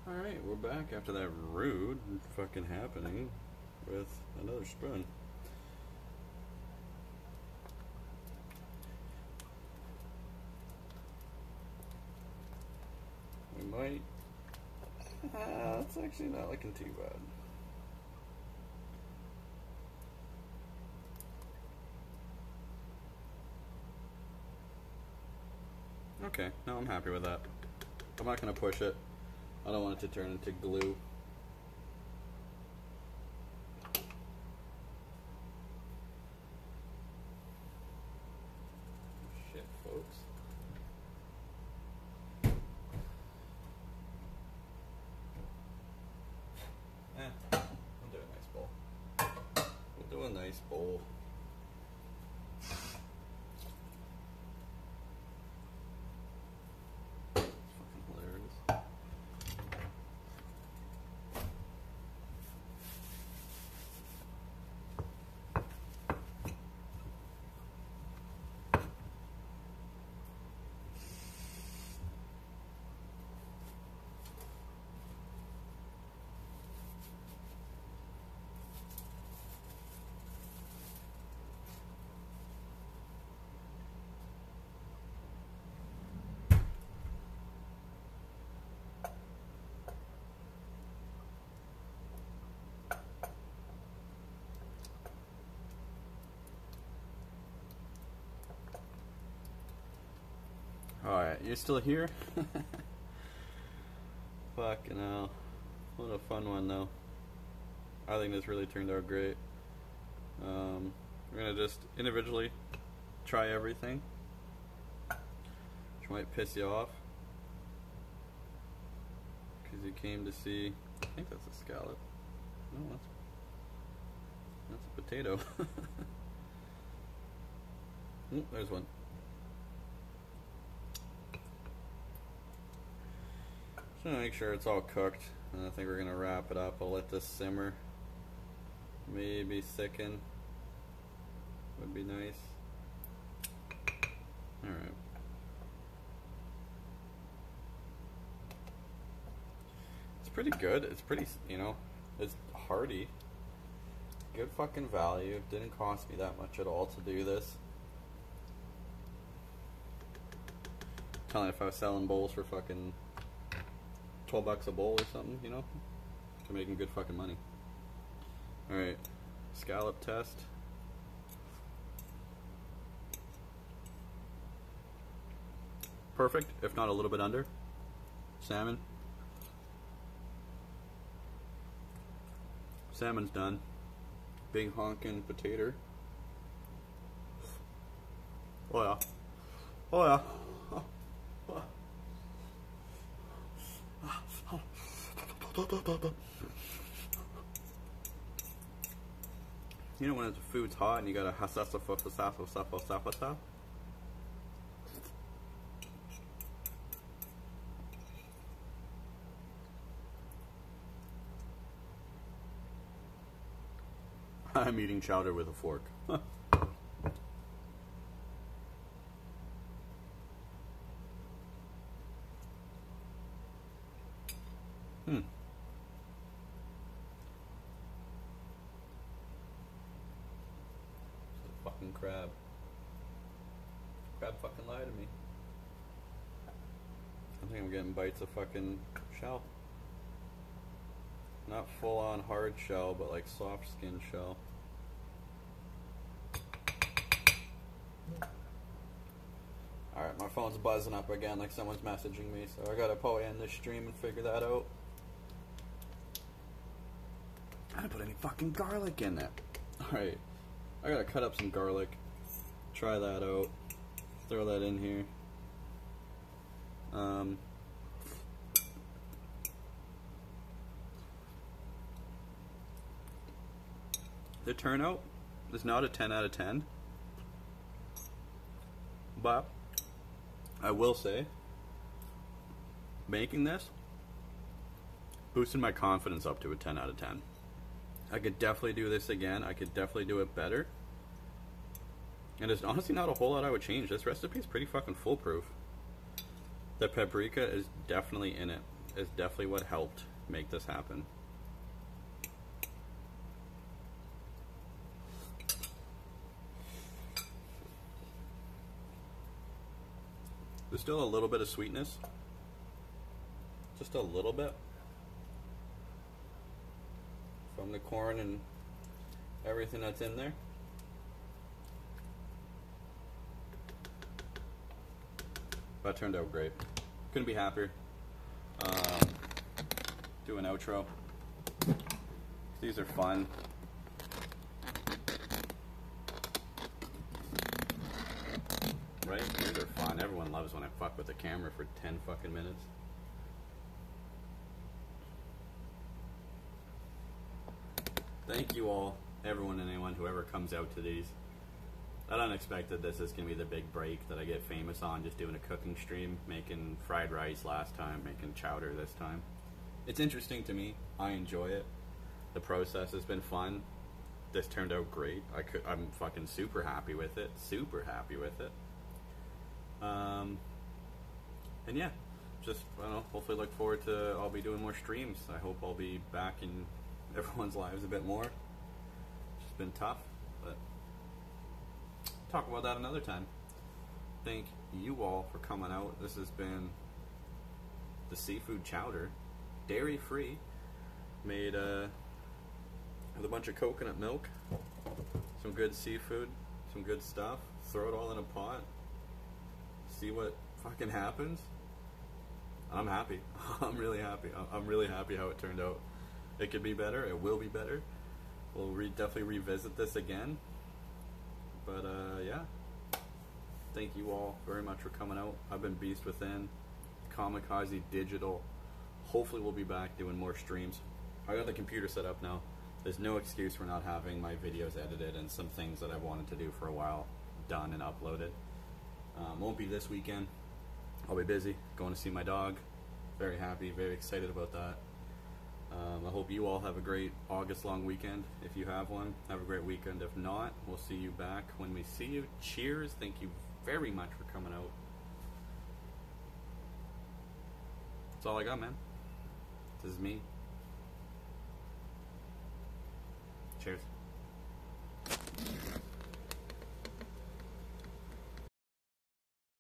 [SPEAKER 1] Alright, we're back after that rude fucking happening with another spoon. We might... it's actually not looking too bad. Okay, no, I'm happy with that. I'm not going to push it. I don't want it to turn into glue. Shit, folks. We'll do a nice bowl. We'll do a nice bowl. Alright, you're still here? Fucking hell. What a fun one, though. I think this really turned out great. We're gonna just individually try everything, which might piss you off because you came to see. I think that's a scallop. No, that's a potato. Ooh, there's one. Just gonna make sure it's all cooked, and I think we're gonna wrap it up. I'll let this simmer. Maybe thicken would be nice. Alright. It's pretty good. It's pretty, you know, it's hearty. Good fucking value. It didn't cost me that much at all to do this. Telling if I was selling bowls for fucking $12 a bowl or something, you know, they're making good fucking money. Alright, scallop test. Perfect, if not a little bit under. Salmon. Salmon's done. Big honkin' potato. Oh yeah. Oh yeah. You know when the food's hot and you gotta I'm eating chowder with a fork. Fucking crab. Crab fucking lied to me. I think I'm getting bites of fucking shell. Not full on hard shell, but like soft skin shell. Alright, my phone's buzzing up again like someone's messaging me, so I gotta probably end this stream and figure that out. I didn't put any fucking garlic in there. Alright. I gotta cut up some garlic, try that out, throw that in here. The turnout is not a 10 out of 10, but I will say, making this boosted my confidence up to a 10 out of 10. I could definitely do this again. I could definitely do it better. And there's honestly not a whole lot I would change. This recipe is pretty fucking foolproof. The paprika is definitely in it. It's definitely what helped make this happen. There's still a little bit of sweetness. Just a little bit. From the corn and everything that's in there. That turned out great. Couldn't be happier. Do an outro. These are fun. Right? These are fun. Everyone loves when I fuck with the camera for 10 fucking minutes. Thank you all, everyone and anyone, whoever comes out to these. I don't expect that this is going to be the big break that I get famous on, just doing a cooking stream, making fried rice last time, making chowder this time. It's interesting to me. I enjoy it. The process has been fun. This turned out great. I'm fucking super happy with it. Super happy with it. And yeah, just, I don't know, hopefully look forward to, I'll be doing more streams. I hope I'll be back in everyone's lives a bit more. It's just been tough, but talk about that another time. Thank you all for coming out. This has been the seafood chowder, dairy free, made with a bunch of coconut milk, some good seafood, some good stuff. Throw it all in a pot, see what fucking happens, I'm happy. I'm really happy. I'm really happy how it turned out. It could be better. It will be better. We'll definitely revisit this again. But yeah. Thank you all very much for coming out. I've been Beast Within, Kamikaze Digital. Hopefully we'll be back doing more streams. I got the computer set up now. There's no excuse for not having my videos edited and some things that I've wanted to do for a while done and uploaded. Won't be this weekend. I'll be busy going to see my dog. Very happy, very excited about that. I hope you all have a great August long weekend. If you have one, have a great weekend. If not, we'll see you back when we see you. Cheers. Thank you very much for coming out. That's all I got, man. This is me. Cheers.